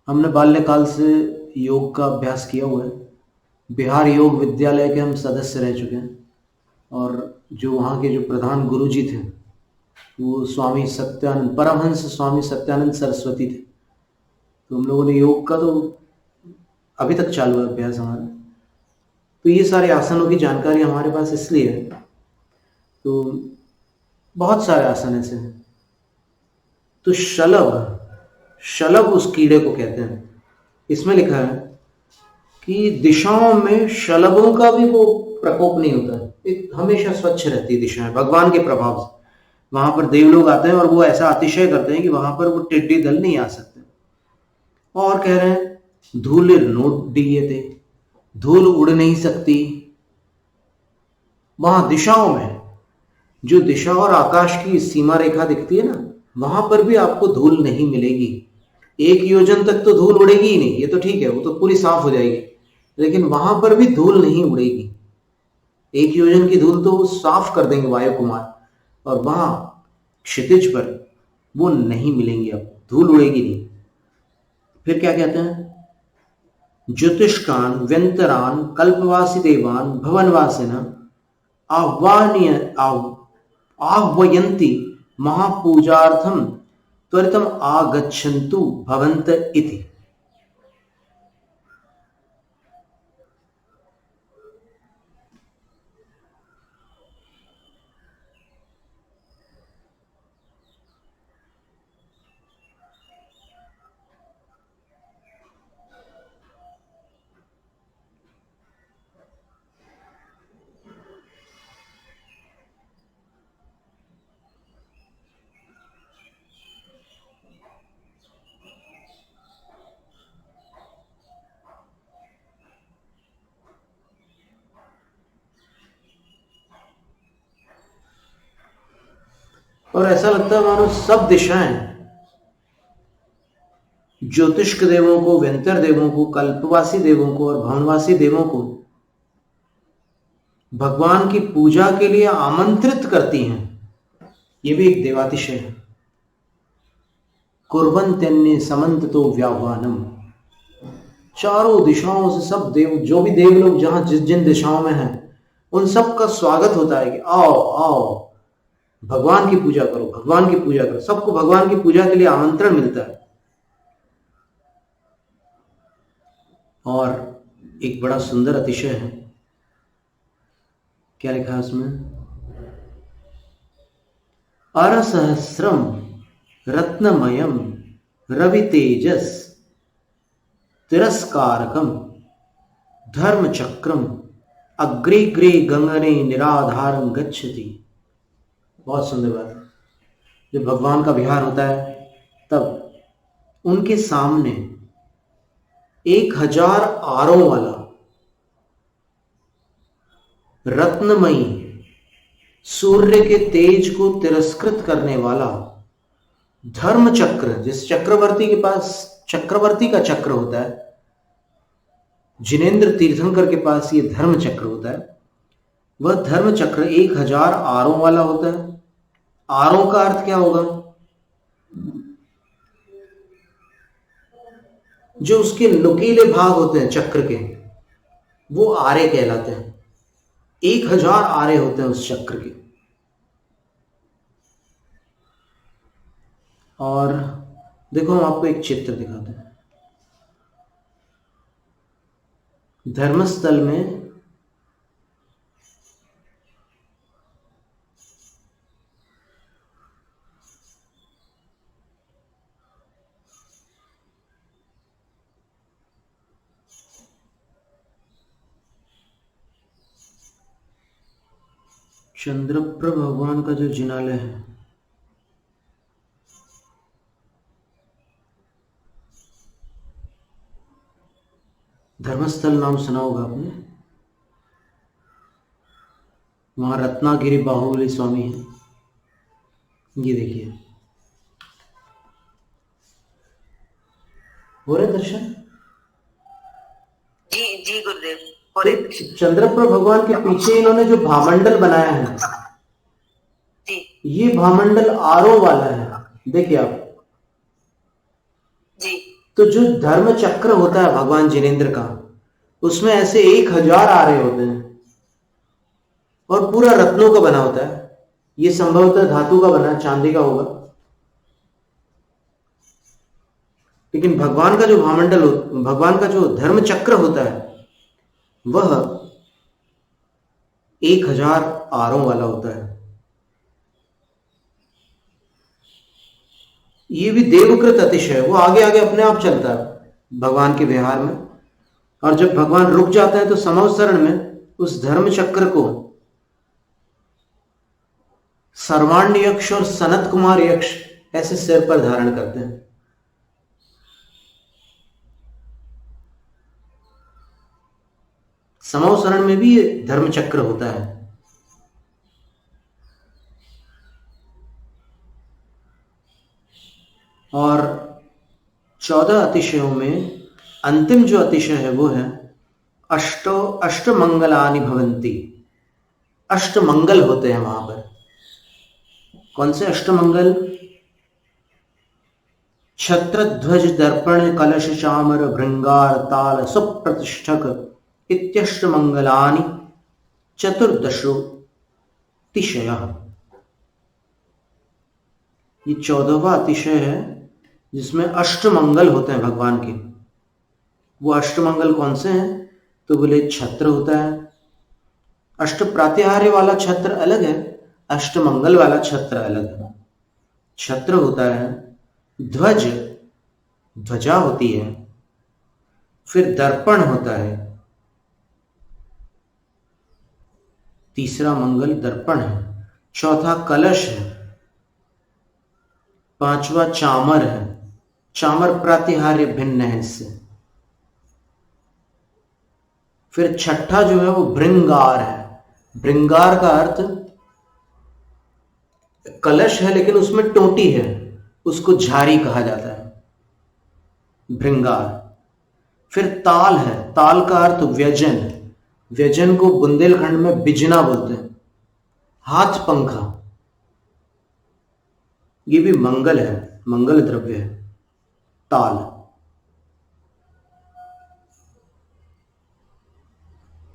Speaker 1: हमने बाल्यकाल से योग का अभ्यास किया हुआ है। बिहार योग विद्यालय के हम सदस्य रह चुके हैं, और जो वहाँ के जो प्रधान गुरु जी थे वो स्वामी सत्यानंद, परमहंस स्वामी सत्यानंद सरस्वती थे। तो हम लोगों ने योग का तो अभी तक चालू है अभ्यास हमारा। तो ये सारे आसनों की जानकारी हमारे पास इसलिए है। तो बहुत सारे आसन ऐसे हैं। तो शलभ उस कीड़े को कहते हैं। इसमें लिखा है कि दिशाओं में शलभों का भी वो प्रकोप नहीं होता है, एक हमेशा स्वच्छ रहती है दिशाएं भगवान के प्रभाव से। वहां पर देवलोग आते हैं और वो ऐसा अतिशय करते हैं कि वहां पर वो टिड्डी दल नहीं आ सकते। और कह रहे हैं धूलिर नोड्डीयते, धूल उड़ नहीं सकती। वहां दिशाओं में जो दिशा और आकाश की सीमा रेखा दिखती है ना, वहां पर भी आपको धूल नहीं मिलेगी। 1 योजन तक तो धूल उड़ेगी ही नहीं, ये तो ठीक है, वो तो पूरी साफ हो जाएगी, लेकिन वहां पर भी धूल नहीं उड़ेगी। 1 योजन की धूल तो वो साफ कर देंगे वायु कुमार, और वहां क्षितिज पर वो नहीं मिलेंगी, आपको धूल उड़ेगी नहीं। फिर क्या कहते हैं, ज्योतिष्कान व्यंतरान कल्पवासी देवान भवनवासिन आह्वयन्ति महापूजार्थम त्वरितम आगच्छन्तु भवन्त इति। और ऐसा लगता है मानो सब दिशाएं ज्योतिष्क देवों को, व्यंतर देवों को, कल्पवासी देवों को और भवनवासी देवों को भगवान की पूजा के लिए आमंत्रित करती हैं। ये भी एक देवातिशय है। कुर्वन्त्यन्ये समन्ततो व्याह्वानम, चारों दिशाओं से सब देव, जो भी देव लोग जहां जिन दिशाओं में हैं, उन सब का स्वागत होता है कि आओ आओ भगवान की पूजा करो, भगवान की पूजा करो। सबको भगवान की पूजा के लिए आमंत्रण मिलता है। और एक बड़ा सुंदर अतिशय है, क्या लिखा है उसमें, अरसहस्रम रत्नमयम रवि तेजस तिरस्कारकम धर्म चक्रम अग्रे गंगने निराधारम गच्छति। बहुत सुंदर बात है। जब भगवान का विहार होता है तब उनके सामने 1000 आरों वाला रत्नमयी सूर्य के तेज को तिरस्कृत करने वाला धर्म चक्र, जिस चक्रवर्ती के पास चक्रवर्ती का चक्र होता है, जिनेंद्र तीर्थंकर के पास ये धर्म चक्र होता है, वह धर्म चक्र 1000 आरों वाला होता है। आरों का अर्थ क्या होगा, जो उसके नुकीले भाग होते हैं चक्र के, वो आरे कहलाते हैं। 1000 आरे होते हैं उस चक्र के। और देखो हम आपको एक चित्र दिखाते हैं। धर्मस्थल में चंद्रप्रभ भगवान का जो जिनालय है, धर्मस्थल नाम सुना होगा आपने। वहां रत्नागिरी बाहुबली स्वामी है। ये देखिए, हो रहे दर्शन।
Speaker 2: जी जी गुरुदेव, हो रहे दर्शन।
Speaker 1: चंद्रप्रभ भगवान के पीछे इन्होंने जो भामंडल बनाया है,
Speaker 2: जी
Speaker 1: ये भामंडल आरो वाला है, देखिए आप।
Speaker 2: जी
Speaker 1: तो जो धर्म चक्र होता है भगवान जिनेंद्र का, उसमें ऐसे 1000 आरे होते हैं और पूरा रत्नों का बना होता है। ये संभवतः धातु का बना, चांदी का होगा। लेकिन भगवान का जो भामंडल, भगवान का जो धर्म चक्र होता है, वह 1000 आरों वाला होता है। ये भी देवकृत अतिशय है, वो आगे आगे अपने आप चलता है भगवान के विहार में। और जब भगवान रुक जाता है तो समवसरण में उस धर्म चक्र को सर्वाण्य यक्ष और सनत कुमार यक्ष ऐसे सिर पर धारण करते हैं। समवसरण में भी ये धर्म चक्र होता है। और 14 अतिशयों में अंतिम जो अतिशय है वो है अष्टमंगलानि भवन्ति। अष्टमंगल होते हैं वहां पर। कौन से अष्टमंगल? छत्र ध्वज दर्पण कलश चामर भृंगार ताल सुप्रतिष्ठक इत्यष्टमंगलानि चतुर्दशो अतिशयः। ये 14वां अतिशय है जिसमें अष्टमंगल होते हैं भगवान के। वो अष्टमंगल कौन से हैं? तो बोले छत्र होता है, अष्ट प्रात्याहार्य वाला छत्र अलग है, अष्टमंगल वाला छत्र अलग है। छत्र होता है, ध्वज ध्वजा होती है, फिर दर्पण होता है, तीसरा मंगल दर्पण है, चौथा कलश है, पांचवा चामर है, चामर प्रातिहार्य भिन्न है इससे। फिर छठा जो है वो भृंगार है। भृंगार का अर्थ कलश है लेकिन उसमें टोटी है, उसको झारी कहा जाता है, भृंगार। फिर ताल है, ताल का अर्थ व्यजन, व्यजन को बुंदेलखंड में बिजना बोलते हैं। हाथ पंखा, ये भी मंगल है, मंगल द्रव्य है ताल।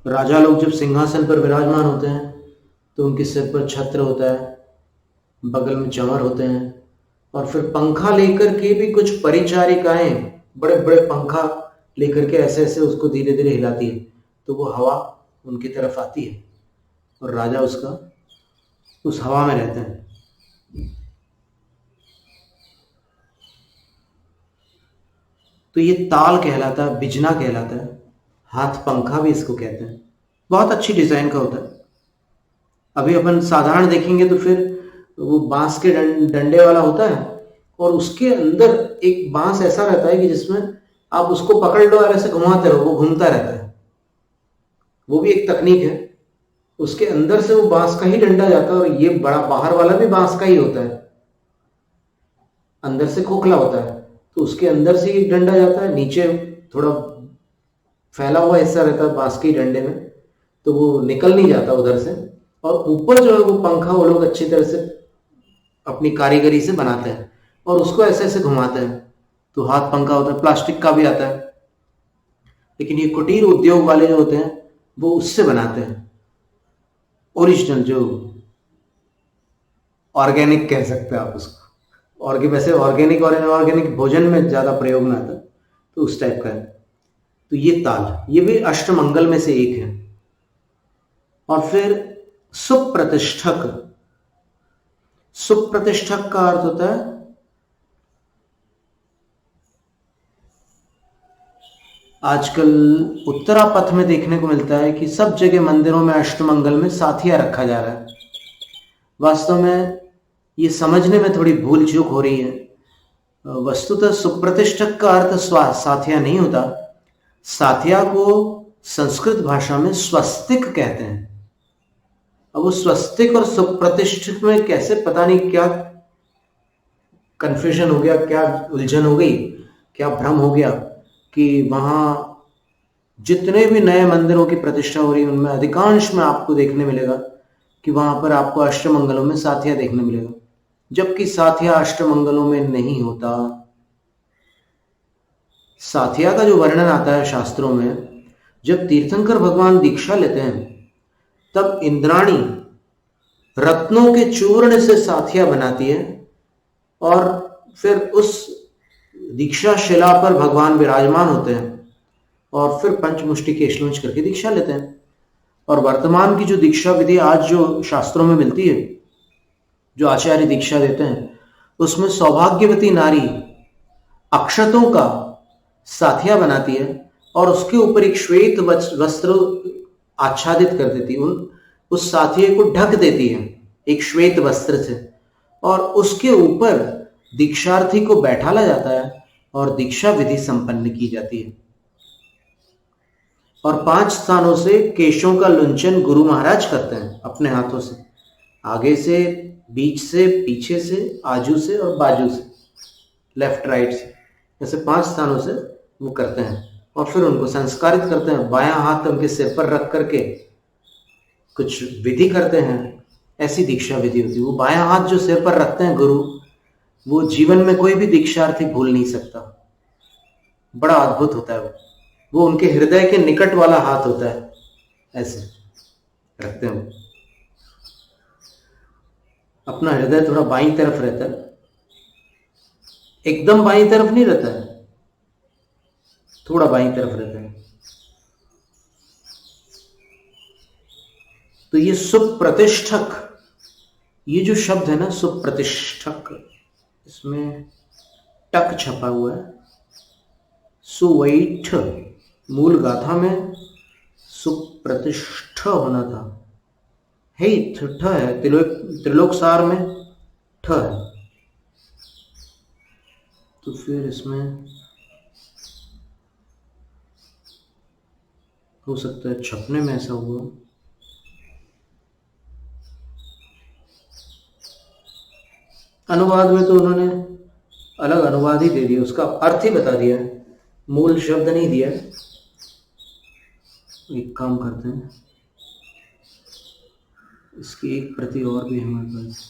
Speaker 1: राजा लोग जब सिंहासन पर विराजमान होते हैं तो उनके सिर पर छत्र होता है, बगल में चंवर होते हैं, और फिर पंखा लेकर के भी कुछ परिचारिकाएं बड़े बड़े पंखा लेकर के ऐसे ऐसे उसको धीरे धीरे हिलाती है, तो वो हवा उनकी तरफ आती है और राजा उसका उस हवा में रहते हैं। तो ये ताल कहलाता है, बिजना कहलाता है, हाथ पंखा भी इसको कहते हैं। बहुत अच्छी डिजाइन का होता है। अभी अपन साधारण देखेंगे तो फिर वो बांस के डंडे वाला होता है और उसके अंदर एक बांस ऐसा रहता है कि जिसमें आप उसको पकड़ लो और ऐसे घुमाते रहो, वो घूमता रहता है। वो भी एक तकनीक है। उसके अंदर से वो बांस का ही डंडा जाता है और ये बड़ा बाहर वाला भी बांस का ही होता है, अंदर से खोखला होता है, तो उसके अंदर से एक डंडा जाता है, नीचे थोड़ा फैला हुआ हिस्सा रहता है बांस के डंडे में, तो वो निकल नहीं जाता उधर से। और ऊपर जो है वो पंखा वो लोग अच्छी तरह से अपनी कारीगरी से बनाते हैं और उसको ऐसे ऐसे घुमाते हैं, तो हाथ पंखा होता है। प्लास्टिक का भी आता है, लेकिन ये कुटीर उद्योग वाले जो होते हैं वो उससे बनाते हैं, ओरिजिनल, जो ऑर्गेनिक कह सकते हैं आप उसको। वैसे ऑर्गेनिक और इनऑर्गेनिक भोजन में ज्यादा प्रयोग में आता है, तो उस टाइप का है। तो ये ताल, ये भी अष्टमंगल में से एक है। और फिर सुप्रतिष्ठक, सुप्रतिष्ठक का अर्थ होता है आजकल उत्तरापथ में देखने को मिलता है कि सब जगह मंदिरों में अष्टमंगल में साथिया रखा जा रहा है। वास्तव में ये समझने में थोड़ी भूल चूक हो रही है। वस्तुतः सुप्रतिष्ठक का अर्थ साथिया नहीं होता। साथिया को संस्कृत भाषा में स्वस्तिक कहते हैं। अब वो स्वस्तिक और सुप्रतिष्ठित में कैसे पता नहीं क्या कंफ्यूजन हो गया, क्या उलझन हो गई, क्या भ्रम हो गया कि वहां जितने भी नए मंदिरों की प्रतिष्ठा हो रही है उनमें अधिकांश में आपको देखने मिलेगा कि वहां पर आपको अष्टमंगलों में साथिया देखने मिलेगा, जबकि साथिया अष्टमंगलों में नहीं होता। साथिया का जो वर्णन आता है शास्त्रों में, जब तीर्थंकर भगवान दीक्षा लेते हैं तब इंद्राणी रत्नों के चूर्ण से साथिया बनाती है और फिर उस दीक्षा शिला पर भगवान विराजमान होते हैं और फिर पंचमुष्टि केशलोंच करके दीक्षा लेते हैं। और वर्तमान की जो दीक्षा विधि आज जो शास्त्रों में मिलती है, जो आचार्य दीक्षा देते हैं, उसमें सौभाग्यवती नारी अक्षतों का साथिया बनाती है और उसके ऊपर एक श्वेत वस्त्र आच्छादित कर देती है, उस साथिये को ढक देती है एक श्वेत वस्त्र से, और उसके ऊपर दीक्षार्थी को बैठाला जाता है और दीक्षा विधि संपन्न की जाती है। और 5 स्थानों से केशों का लुंचन गुरु महाराज करते हैं अपने हाथों से, आगे से, बीच से, पीछे से, आजू से और बाजू से, लेफ्ट राइट से, ऐसे 5 स्थानों से वो करते हैं और फिर उनको संस्कारित करते हैं। बायां हाथ उनके सिर पर रख करके कुछ विधि करते हैं, ऐसी दीक्षा विधि होती है। वो बायां हाथ जो सिर पर रखते हैं गुरु, वो जीवन में कोई भी दीक्षार्थी भूल नहीं सकता। बड़ा अद्भुत होता है वो उनके हृदय के निकट वाला हाथ होता है, ऐसे रखते हैं। अपना हृदय थोड़ा बाईं तरफ रहता है, एकदम बाईं तरफ नहीं रहता है, थोड़ा बाईं तरफ रहता है। तो ये सुप्रतिष्ठक, ये जो शब्द है ना सुप्रतिष्ठक, इसमें टक छपा हुआ है। सुवैठ मूल गाथा में सुप्रतिष्ठ होना था, है ठ है, त्रिलोक सार में ठ है, तो फिर इसमें हो सकता है छपने में ऐसा हुआ। अनुवाद में तो उन्होंने अलग अनुवाद ही दे दिया, उसका अर्थ ही बता दिया है, मूल शब्द नहीं दिया। एक काम करते हैं, इसकी एक प्रति और भी हमारे पास।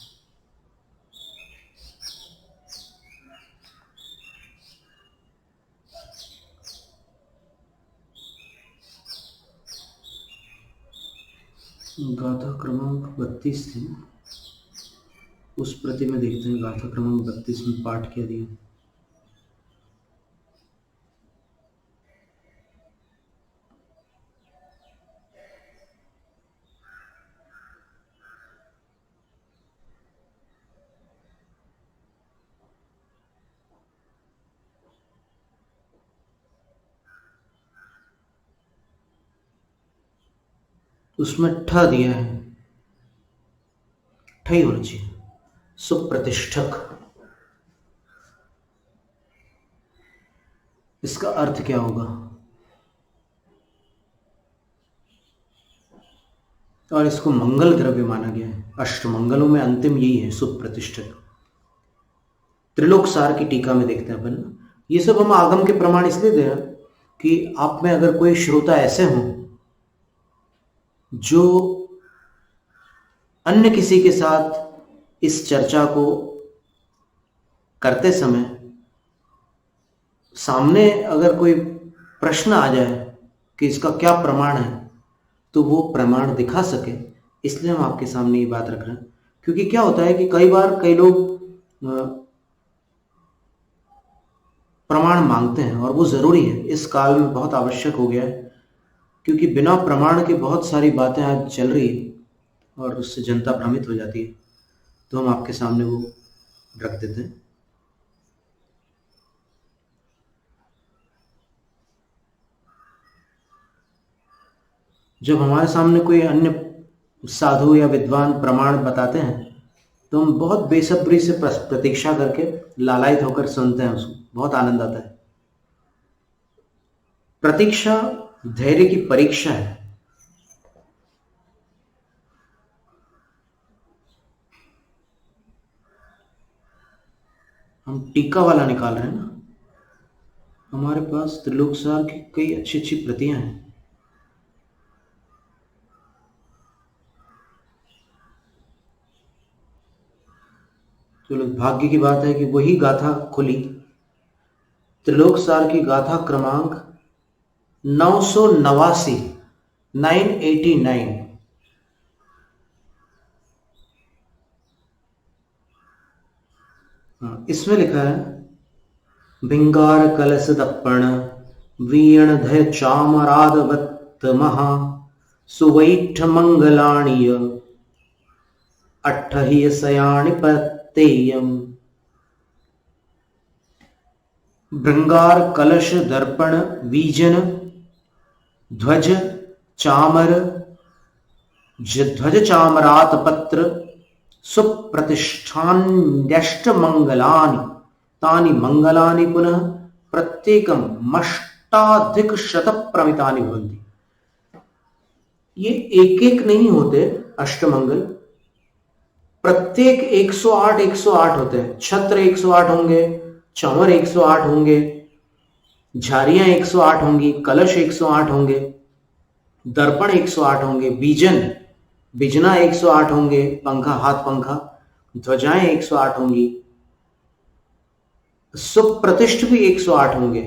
Speaker 1: गाथा क्रमांक 32 थी, उस प्रति में देखते हैं गाथा क्रमांक 32 में पाठ क्या दिया। उसमें ठ दिया है, ठ ही होना चाहिए, सुप्रतिष्ठक। इसका अर्थ क्या होगा? और इसको मंगल द्रव्य माना गया है, अष्टमंगलों में अंतिम यही है, सुप्रतिष्ठक। त्रिलोक सार की टीका में देखते हैं अपन। ये सब हम आगम के प्रमाण इसलिए दे रहे हैं कि आप में अगर कोई श्रोता ऐसे हों जो अन्य किसी के साथ इस चर्चा को करते समय सामने अगर कोई प्रश्न आ जाए कि इसका क्या प्रमाण है, तो वो प्रमाण दिखा सके, इसलिए हम आपके सामने ये बात रख रहे हैं। क्योंकि क्या होता है कि कई बार कई लोग प्रमाण मांगते हैं और वो ज़रूरी है, इस काल में बहुत आवश्यक हो गया है, क्योंकि बिना प्रमाण के बहुत सारी बातें आज चल रही है और उससे जनता भ्रमित हो जाती है। तो हम आपके सामने वो रख देते हैं। जब हमारे सामने कोई अन्य साधु या विद्वान प्रमाण बताते हैं तो हम बहुत बेसब्री से प्रतीक्षा करके लालायित होकर सुनते हैं, उसको बहुत आनंद आता है। प्रतीक्षा धैर्य की परीक्षा है। हम टीका वाला निकाल रहे हैं ना, हमारे पास त्रिलोकसार की कई अच्छी अच्छी प्रतियां हैं। चलो, भाग्य की बात है कि वही गाथा खुली, त्रिलोकसार की गाथा क्रमांक 989, 989। इसमें लिखा है, भिंगार कलश दर्पण वीण धय चामरादवत् महा सुवैठ मंगलाणीय अट्ठहि सयाणि पतेयम। भृंगार कलश दर्पण वीजन ध्वज चामर ध्वज चामरात पत्र सुप्रतिष्ठान्यष्ट मंगलानि तानि मंगलानि पुनः प्रत्येकम मष्टाधिक शत प्रमितानि भवन्ति। ये एक एक नहीं होते अष्टमंगल, प्रत्येक 108 108 होते हैं। छत्र 108 होंगे, चंवर 108 होंगे, झारियां 108 होंगी, कलश 108 होंगे, दर्पण 108 होंगे, बिजना 108 होंगे, पंखा हाथ पंखा, ध्वजाएं 108 होंगी, सुप्रतिष्ठ भी 108 होंगे।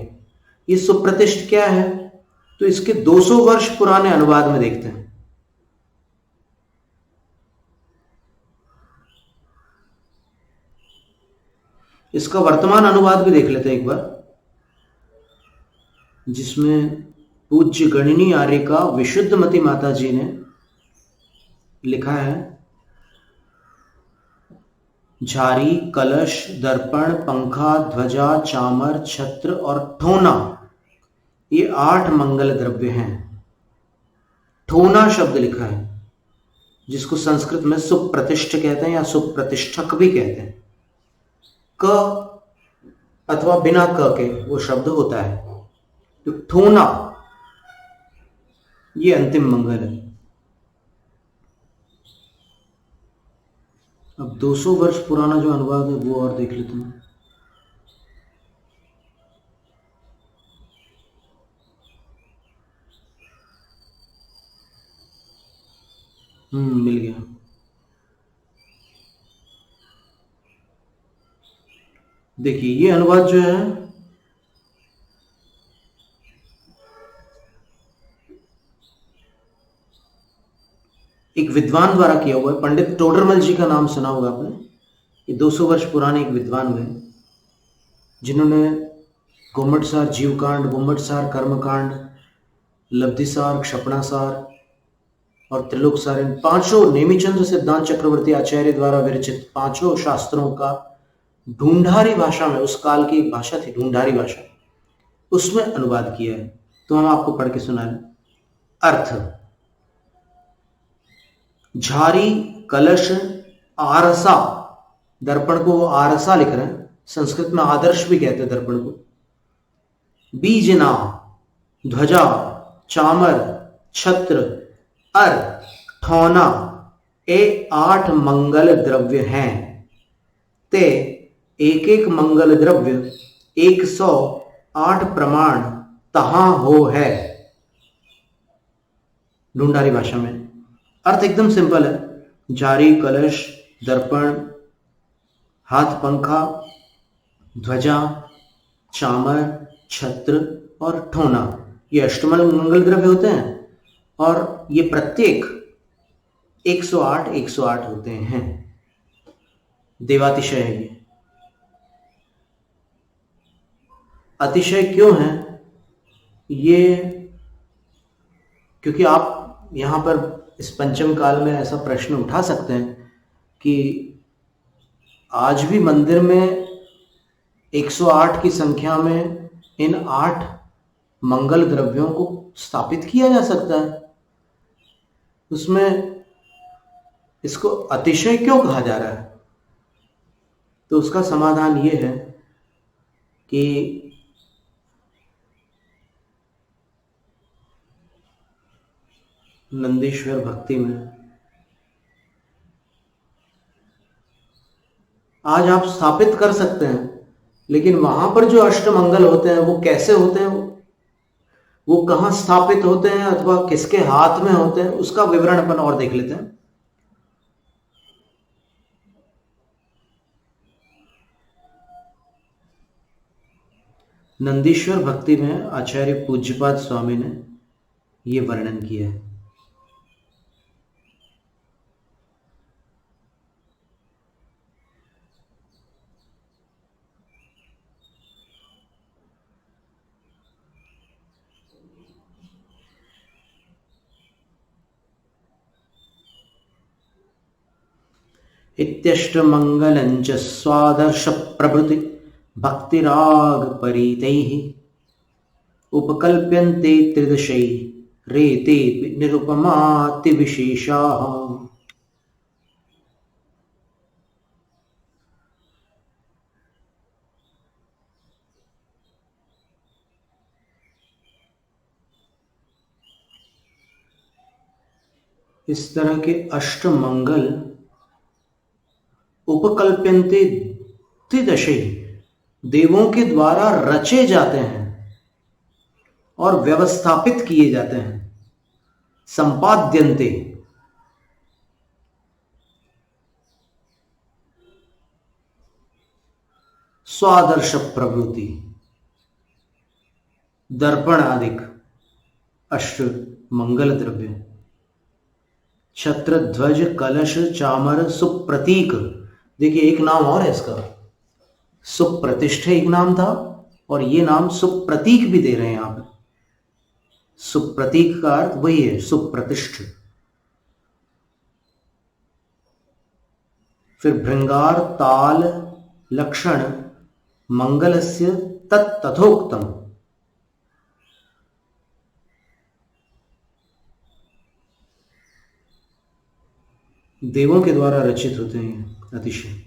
Speaker 1: ये सुप्रतिष्ठ क्या है? तो इसके 200 वर्ष पुराने अनुवाद में देखते हैं। इसका वर्तमान अनुवाद भी देख लेते हैं एक बार, जिसमें पूज्य गणिनी आर्य का विशुद्धमती माता जी ने लिखा है, झारी, कलश, दर्पण, पंखा, ध्वजा, चामर, छत्र और ठोना, ये 8 मंगल द्रव्य हैं। ठोना शब्द लिखा है, जिसको संस्कृत में सुप्रतिष्ठ कहते हैं या सुप्रतिष्ठक भी कहते हैं। क अथवा बिना क के वो शब्द होता है। तो ठोना ये अंतिम मंगल है। अब 200 वर्ष पुराना जो अनुवाद है वो और देख लेते हैं। मिल गया। देखिए, ये अनुवाद जो है एक विद्वान द्वारा किया हुआ है। पंडित टोडरमल जी का नाम सुना होगा आपने। ये 200 वर्ष पुराने एक विद्वान हुए, जिन्होंने गोमटसार जीवकांड, गोमटसार कर्मकांड, लब्धिसार, क्षपणासार और त्रिलोकसार, इन 5 नेमिचंद्र सिद्धांत चक्रवर्ती आचार्य द्वारा विरचित 5 शास्त्रों का ढूंढारी भाषा में, उस काल की एक भाषा थी ढूंढारी भाषा, उसमें अनुवाद किया है। तो हम आपको पढ़ के सुना रहे। अर्थ: झारी, कलश, आरसा, दर्पण को वो आरसा लिख रहे हैं, संस्कृत में आदर्श भी कहते हैं दर्पण को। बीजना, ध्वजा, चामर, छत्र, अर, ठौना, ये 8 मंगल द्रव्य हैं। ते एक एक मंगल द्रव्य 108 प्रमाण तहां हो है। ढूंढारी भाषा में अर्थ एकदम सिंपल है। झारी, कलश, दर्पण, हाथ पंखा, ध्वजा, चामर, छत्र और ठोना, ये अष्टमंगल द्रव्य होते हैं और ये प्रत्येक 108 108 होते हैं। देवातिशय है ये। अतिशय क्यों है ये? क्योंकि आप यहां पर इस पंचम काल में ऐसा प्रश्न उठा सकते हैं कि आज भी मंदिर में 108 की संख्या में इन 8 मंगल द्रव्यों को स्थापित किया जा सकता है। उसमें इसको अतिशय क्यों कहा जा रहा है? तो उसका समाधान ये है कि नंदीश्वर भक्ति में आज आप स्थापित कर सकते हैं, लेकिन वहां पर जो अष्टमंगल होते हैं वो कैसे होते हैं, वो कहाँ स्थापित होते हैं अथवा किसके हाथ में होते हैं, उसका विवरण अपन और देख लेते हैं। नंदीश्वर भक्ति में आचार्य पूज्यपाद स्वामी ने ये वर्णन किया है। इत्यष्टमङ्गलञ्च स्वादर्शप्रभृति भक्तिराग परीतैः उपकल्प्यन्ते त्रिदशैः रेते निरुपमाति विशेषाः। इस तरह के अष्टमंगल उपकल्प्यन्ते त्रिदशैः देवों के द्वारा रचे जाते हैं और व्यवस्थापित किए जाते हैं। संपाद्यन्ते स्वादर्श प्रवृत्ति दर्पण आदिक अष्ट मंगल द्रव्य छत्र ध्वज कलश चामर सुप्रतीक। देखिए एक नाम और है इसका, सुप्रतिष्ठ एक नाम था और ये नाम सुप्रतीक भी दे रहे हैं यहां पर। सुप्रतीक का अर्थ वही है, सुप्रतिष्ठ। फिर भृंगार ताल लक्षण मंगलस्य तत्तथोक्तम। देवों के द्वारा रचित होते हैं अतिशय।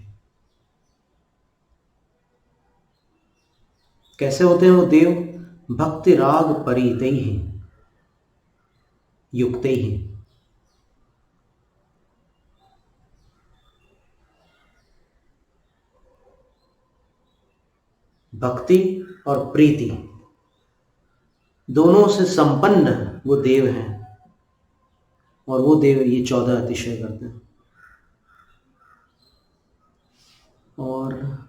Speaker 1: कैसे होते हैं वो देव? भक्ति राग परितैः युक्तैः। भक्ति और प्रीति दोनों से संपन्न वो देव हैं और वो देव ये 14 अतिशय करते हैं। और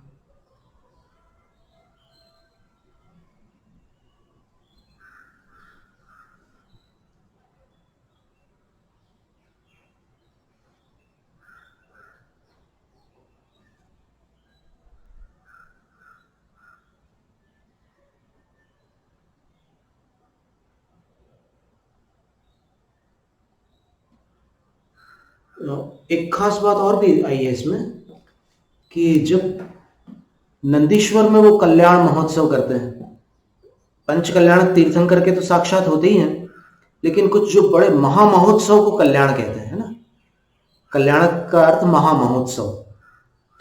Speaker 1: एक खास बात और भी आई है इसमें कि जब नंदीश्वर में वो कल्याण महोत्सव करते हैं, पंच कल्याण तीर्थंकर के तो साक्षात होते ही हैं, लेकिन कुछ जो बड़े महामहोत्सव को कल्याण कहते हैं ना, कल्याण का अर्थ महामहोत्सव।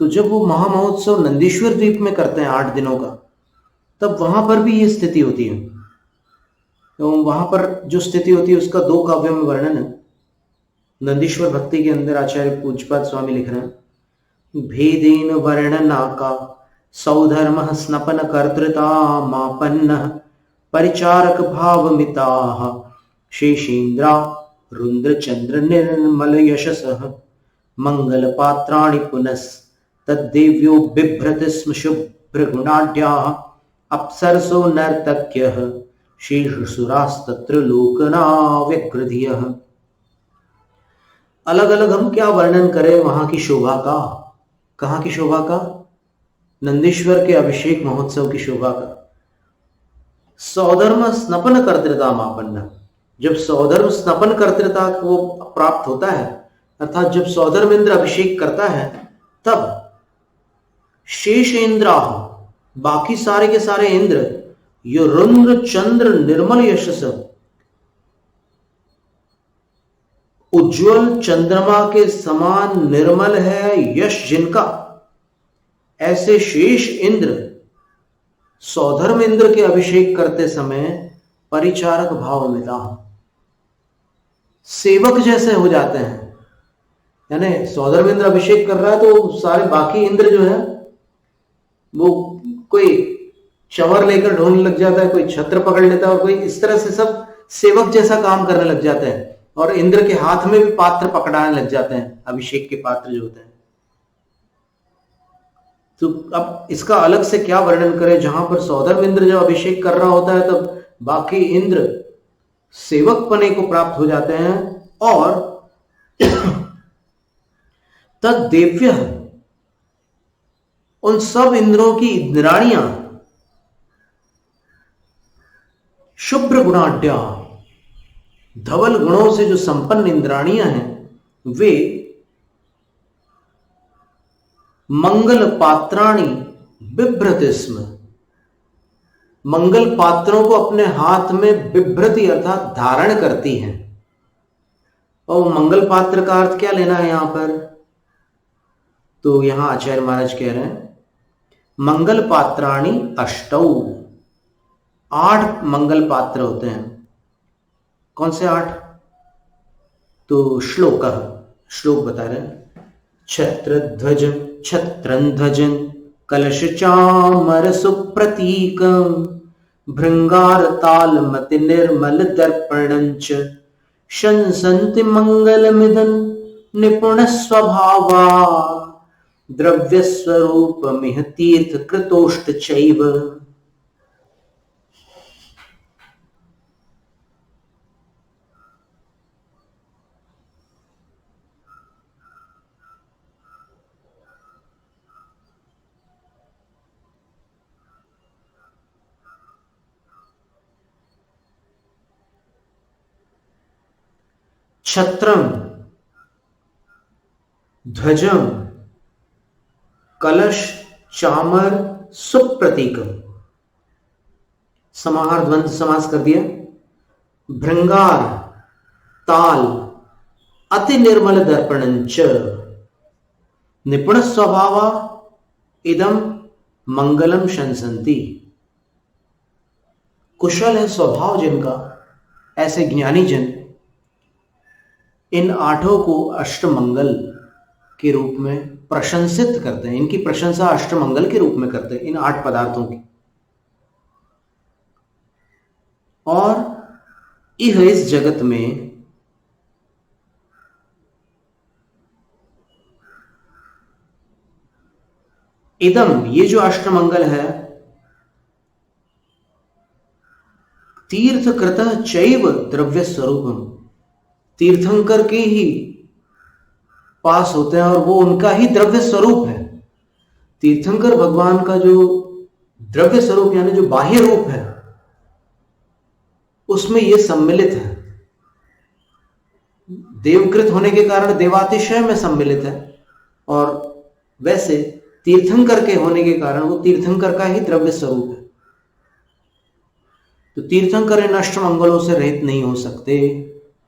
Speaker 1: तो जब वो महामहोत्सव नंदीश्वर द्वीप में करते हैं 8 दिनों का, तब वहां पर भी ये स्थिति होती है। तो वहां पर जो स्थिति होती है उसका 2 काव्यों में वर्णन है। नंदीश्वर भक्ति के अंदर आचार्य पूज्यपाद स्वामी लिख रहे हैं, भेदेन वर्णनाका सौधर्म स्नपन कर्तृता मापन्न परिचारक भावमिताः शेषेन्द्रा रुद्र चंद्र निर्मल यशसः मंगल पात्राणि पुनस् तद्देव्यो बिभ्रति स्म शुभ्र गुणाढ्याः अप्सरसो नर्तक्यः शीर्षसुरास्तत्र लोकना व्यग्रधियः। अलग अलग हम क्या वर्णन करें वहां की शोभा का। कहां की शोभा का? नंदीश्वर के अभिषेक महोत्सव की शोभा का। सौधर्म स्नपन कर्तृता मापन्न, जब सौधर्म स्नपन कर्तृता को प्राप्त होता है, अर्थात जब सौधर्म इंद्र अभिषेक करता है, तब शेष इंद्रा बाकी सारे के सारे इंद्र यो रुद्र चंद्र निर्मल यशस, उज्ज्वल चंद्रमा के समान निर्मल है यश जिनका, ऐसे शेष इंद्र सौधर्म इंद्र के अभिषेक करते समय परिचारक भाव मिला, सेवक जैसे हो जाते हैं। यानी सौधर्म इंद्र अभिषेक कर रहा है तो सारे बाकी इंद्र जो है वो कोई चंवर लेकर ढोने लग जाता है, कोई छत्र पकड़ लेता है, और कोई इस तरह से सब सेवक जैसा काम करने लग जाते हैं, और इंद्र के हाथ में भी पात्र पकड़ाने लग जाते हैं, अभिषेक के पात्र जो होते हैं। तो अब इसका अलग से क्या वर्णन करें, जहां पर सौधर्म इंद्र जब अभिषेक कर रहा होता है तब बाकी इंद्र सेवक पने को प्राप्त हो जाते हैं, और तद देव्य, उन सब इंद्रों की इंद्राणियां शुभ्र गुणाढ्या, धवल गुणों से जो संपन्न इंद्राणियां हैं, वे मंगल पात्राणि बिभ्रति स्म, मंगल पात्रों को अपने हाथ में बिभ्रति अर्थात धारण करती हैं। और मंगल पात्र का अर्थ क्या लेना है यहां पर, तो यहां आचार्य महाराज कह रहे हैं मंगल पात्राणि अष्टौ, 8 मंगल पात्र होते हैं। कौन से 8, तो श्लोक बता रहे हैं। छत्रध्वज छत्रध्वजन कलश चामर सुप्रतीक भृंगार ताल मति निर्मल दर्पणंच शंसन्ति मंगलमिदं निपुण स्वभावा द्रव्य स्वरूप मिह तीर्थ कृतोष्ट चैव। छत्रम ध्वजम कलश चामर सुप्रतीकम, समाहार द्वंद्व समास कर दिया। भृंगार ताल अति निर्मल दर्पणंच निपुण स्वभावा इदम मंगलम शंसन्ति, कुशल है स्वभाव जिनका, ऐसे ज्ञानी जन इन 8 को अष्टमंगल के रूप में प्रशंसित करते हैं, इनकी प्रशंसा अष्टमंगल के रूप में करते हैं, इन 8 पदार्थों की। और इस जगत में इदम, ये जो अष्टमंगल है, तीर्थकृत चैव द्रव्य स्वरूपम, तीर्थंकर के ही पास होते हैं और वो उनका ही द्रव्य स्वरूप है। तीर्थंकर भगवान का जो द्रव्य स्वरूप यानी जो बाह्य रूप है उसमें ये सम्मिलित है। देवकृत होने के कारण देवातिशय में सम्मिलित है, और वैसे तीर्थंकर के होने के कारण वो तीर्थंकर का ही द्रव्य स्वरूप है। तो तीर्थंकर इन अष्टमंगलों से रहित नहीं हो सकते,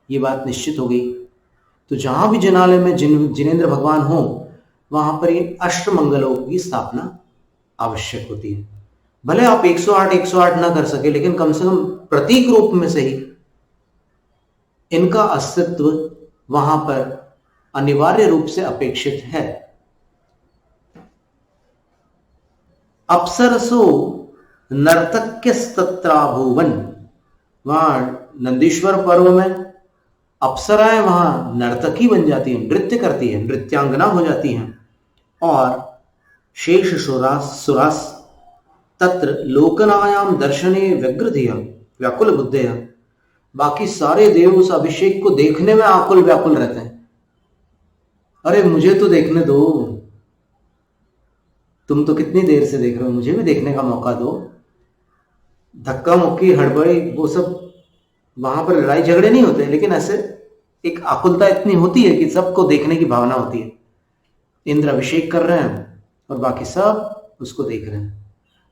Speaker 1: ये बात निश्चित हो गई। तो जहां भी जिनालय में जिनेंद्र भगवान हो वहां पर ये अष्टमंगलों की स्थापना आवश्यक होती है। भले आप 108 ना कर सके, लेकिन कम से कम प्रतीक रूप में से ही इनका अस्तित्व वहां पर अनिवार्य रूप से अपेक्षित है। अप्सरसो नर्तक्यस्तत्राभुवन, वहां नंदीश्वर पर्व में अप्सराएं वहां नर्तकी बन जाती हैं, नृत्य करती है, नृत्यांगना हो जाती हैं। और शेष सुरास तत्र लोकनायाम दर्शने व्यग्रधिया व्याकुल बुद्धया, बाकी सारे देव उस अभिषेक को देखने में आकुल व्याकुल रहते हैं। अरे मुझे तो देखने दो, तुम तो कितनी देर से देख रहे हो, मुझे भी देखने का मौका दो। धक्का मुक्की हड़बड़ी वो सब, वहां पर लड़ाई झगड़े नहीं होते, लेकिन ऐसे एक आकुलता इतनी होती है कि सबको देखने की भावना होती है। इंद्र अभिषेक कर रहे हैं और बाकी सब उसको देख रहे हैं।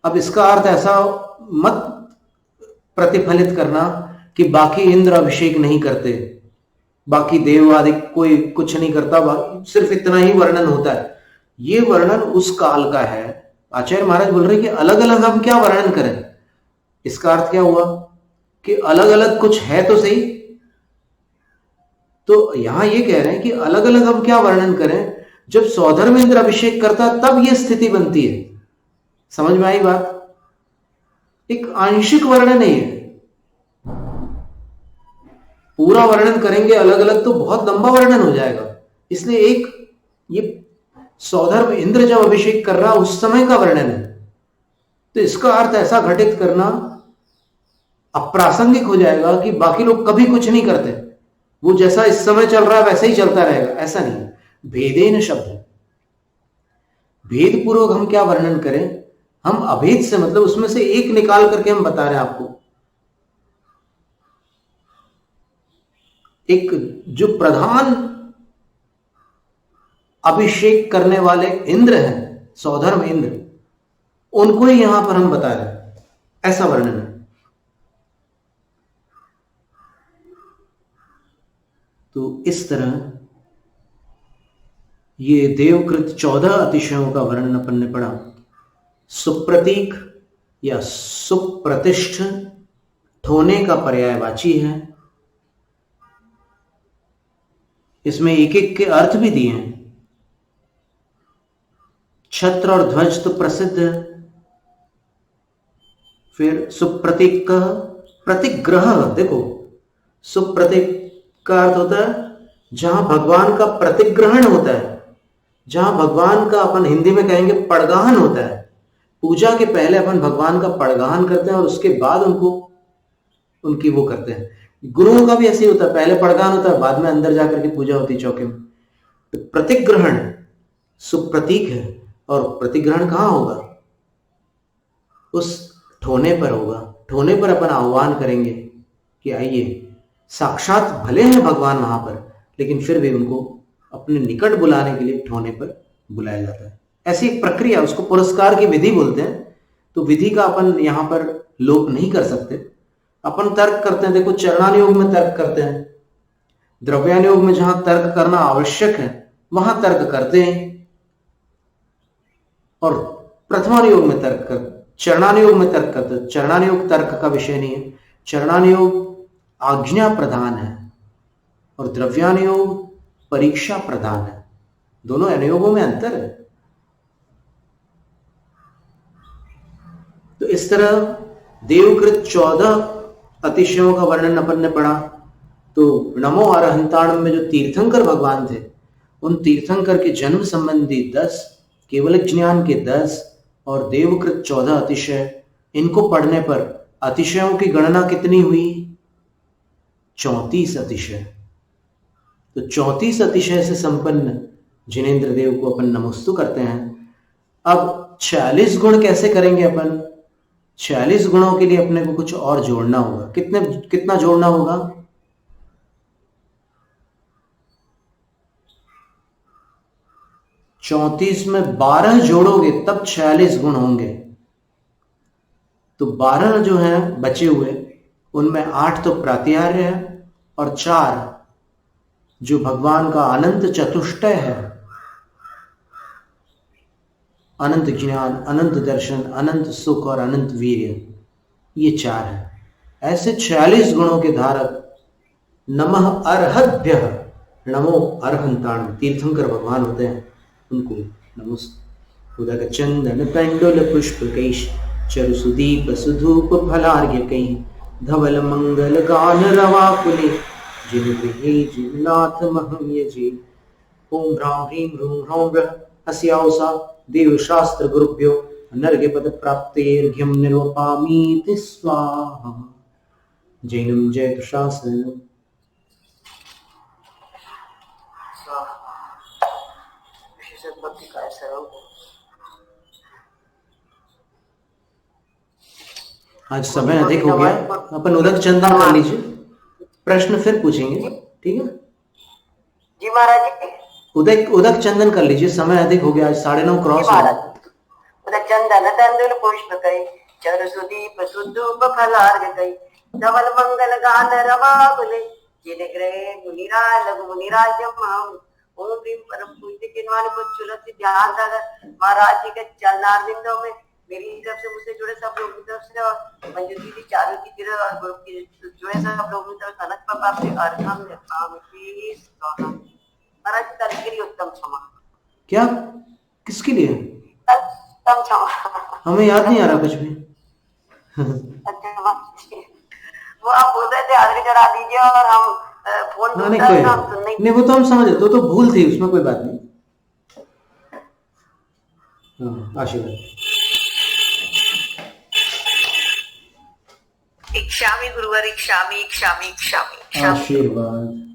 Speaker 1: अब इसका अर्थ ऐसा मत प्रतिफलित करना कि बाकी इंद्र अभिषेक नहीं करते, बाकी देव आदि कोई कुछ नहीं करता, सिर्फ इतना ही वर्णन होता है। ये वर्णन उस काल का है। आचार्य महाराज बोल रहे हैं कि अलग अलग हम क्या वर्णन करें। इसका अर्थ क्या हुआ कि अलग अलग कुछ है तो सही। तो यहां ये कह रहे हैं कि अलग अलग हम क्या वर्णन करें, जब सौधर्म इंद्र अभिषेक करता तब यह स्थिति बनती है। समझ में आई बात? एक आंशिक वर्णन है ये। पूरा वर्णन करेंगे अलग अलग तो बहुत लंबा वर्णन हो जाएगा। इसलिए एक ये सौधर्म इंद्र जब अभिषेक कर रहा उस समय का वर्णन है। तो इसका अर्थ ऐसा घटित करना अप्रासंगिक हो जाएगा कि बाकी लोग कभी कुछ नहीं करते, वो जैसा इस समय चल रहा है वैसा ही चलता रहेगा। ऐसा नहीं है। भेदेन शब्द है, भेद पूर्वक हम क्या वर्णन करें। हम अभेद से मतलब उसमें से एक निकाल करके हम बता रहे हैं आपको। एक जो प्रधान अभिषेक करने वाले इंद्र हैं, सौधर्म इंद्र, उनको ही यहां पर हम बता रहे हैं। ऐसा वर्णन है। तो इस तरह ये देवकृत 14 अतिशयों का वर्णन अपन ने पढ़ा। सुप्रतीक या सुप्रतिष्ठ ठोने का पर्यायवाची है। इसमें एक एक के अर्थ भी दिए हैं। छत्र और ध्वज तो प्रसिद्ध है। फिर सुप्रतीक का प्रतिग्रह, देखो सुप्रतीक का अर्थ होता है जहां भगवान का प्रतिग्रहण होता है, जहां भगवान का अपन हिंदी में कहेंगे पड़गाहन होता है। पूजा के पहले अपन भगवान का पड़गाहन करते हैं और उसके बाद उनको उनकी वो करते हैं। गुरुओं का भी ऐसे ही होता है, पहले पड़गाहन होता है, बाद में अंदर जाकर के पूजा होती है चौके में। तो प्रतिग्रहण सुप्रतीक है। और प्रतिग्रहण कहां होगा? उस ठोने पर होगा। ठोने पर अपन आह्वान करेंगे कि आइए। साक्षात भले हैं भगवान वहां पर, लेकिन फिर भी उनको अपने निकट बुलाने के लिए ठोने पर बुलाया जाता है। ऐसी एक प्रक्रिया, उसको पुरस्कार की विधि बोलते हैं। तो विधि का अपन यहां पर लोप नहीं कर सकते। अपन तर्क करते हैं, देखो चरणानुयोग में तर्क करते हैं, द्रव्यानुयोग में जहां तर्क करना आवश्यक है वहां तर्क करते हैं, और प्रथमानुयोग में तर्क कर चरणानुयोग में तर्क करते हैं। चरणानुयोग तर्क का विषय नहीं है। चरणानुयोग आज्ञा प्रधान है और द्रव्यानुयोग परीक्षा प्रधान है। दोनों अनुयोगों में अंतर है। तो इस तरह देवकृत 14 अतिशयों का वर्णन अपन ने पढ़ा। तो नमो अरहंताणम में जो तीर्थंकर भगवान थे, उन तीर्थंकर के जन्म संबंधी 10, केवल ज्ञान के 10 और देवकृत 14 अतिशय, इनको पढ़ने पर अतिशयों की गणना कितनी हुई? 34 अतिशय। तो 34 अतिशय से संपन्न जिनेन्द्र देव को अपन नमस्तु करते हैं। अब 46 गुण कैसे करेंगे अपन? 46 गुणों के लिए अपने को कुछ और जोड़ना होगा। कितना जोड़ना होगा? 34 में 12 जोड़ोगे तब 46 गुण होंगे। तो 12 जो है बचे हुए, उनमें 8 तो प्रातिहार्य है और 4 जो भगवान का अनंत चतुष्टय है, अनंत ज्ञान, अनंत दर्शन, अनंत सुख और अनंत वीर्य, ये 4 है। ऐसे 46 गुणों के धारक नमः अर्हद्भ्यः, नमो अर्हंताण, तीर्थंकर भगवान होते हैं, उनको नमस्ते। उदक चंदन पेंडुल पुष्प कैश चरु सुदीप सुधूप फलार्घ्य कई धवल मंगल गान रवाकुले जिन गृहे जिन्नाथ महम यजे। ओम ह्रां ह्रीं ह्रूं ह्रौं ग्रह अस्याउसा देव शास्त्र गुरुभ्यो नर्घ्य पद प्राप्तेर्घ्यं निर्वपामीति स्वाहा। जैनम जयतु शासनम।
Speaker 2: भक्ति का ऐसा हो।
Speaker 1: आज समय अधिक हो गया, अपन उदक चंदन कर लीजिए, प्रश्न फिर पूछेंगे, ठीक है
Speaker 2: जी महाराज जी।
Speaker 1: उदक चंदन कर लीजिए, समय अधिक हो गया, आज 9:30 क्रॉस हो गया।
Speaker 2: उदक चंदन तंदुल पुष्प कई चरु सुदीप सुधूप फलार्घ्य कई धवल मंगल गान रवाकुले जिन गृहे मुनिराज लघु मुनिराज्यम ओम भीम परम पूज्य किन्वान को तुलसी ध्यान दादा महाराज जी के चरणार बिंदों में मेरी तरफ से मुझसे जुड़े सब लोगों की तरफ से और मंजू दीदी चारू की तरफ और ग्रुप की जुड़े सब लोगों की तरफ कनक पापा से अर्घम काम की महाराज कल के लिए उत्तम क्षमा
Speaker 1: क्या? किसके लिए?
Speaker 2: उत्तम क्षमा
Speaker 1: हमें याद नहीं आ रहा कुछ भी।
Speaker 2: वो आप बोल रहे थे हाजिरी चढ़ा दीजिए और हम फोन
Speaker 1: हाँ, नहीं वो तो हम समझ रहे, तो भूल थी, उसमें कोई बात नहीं। हाँ, आशीर्वाद।
Speaker 2: इच्छामि गुरुवर इच्छामि इच्छामि इच्छामि
Speaker 1: आशीर्वाद।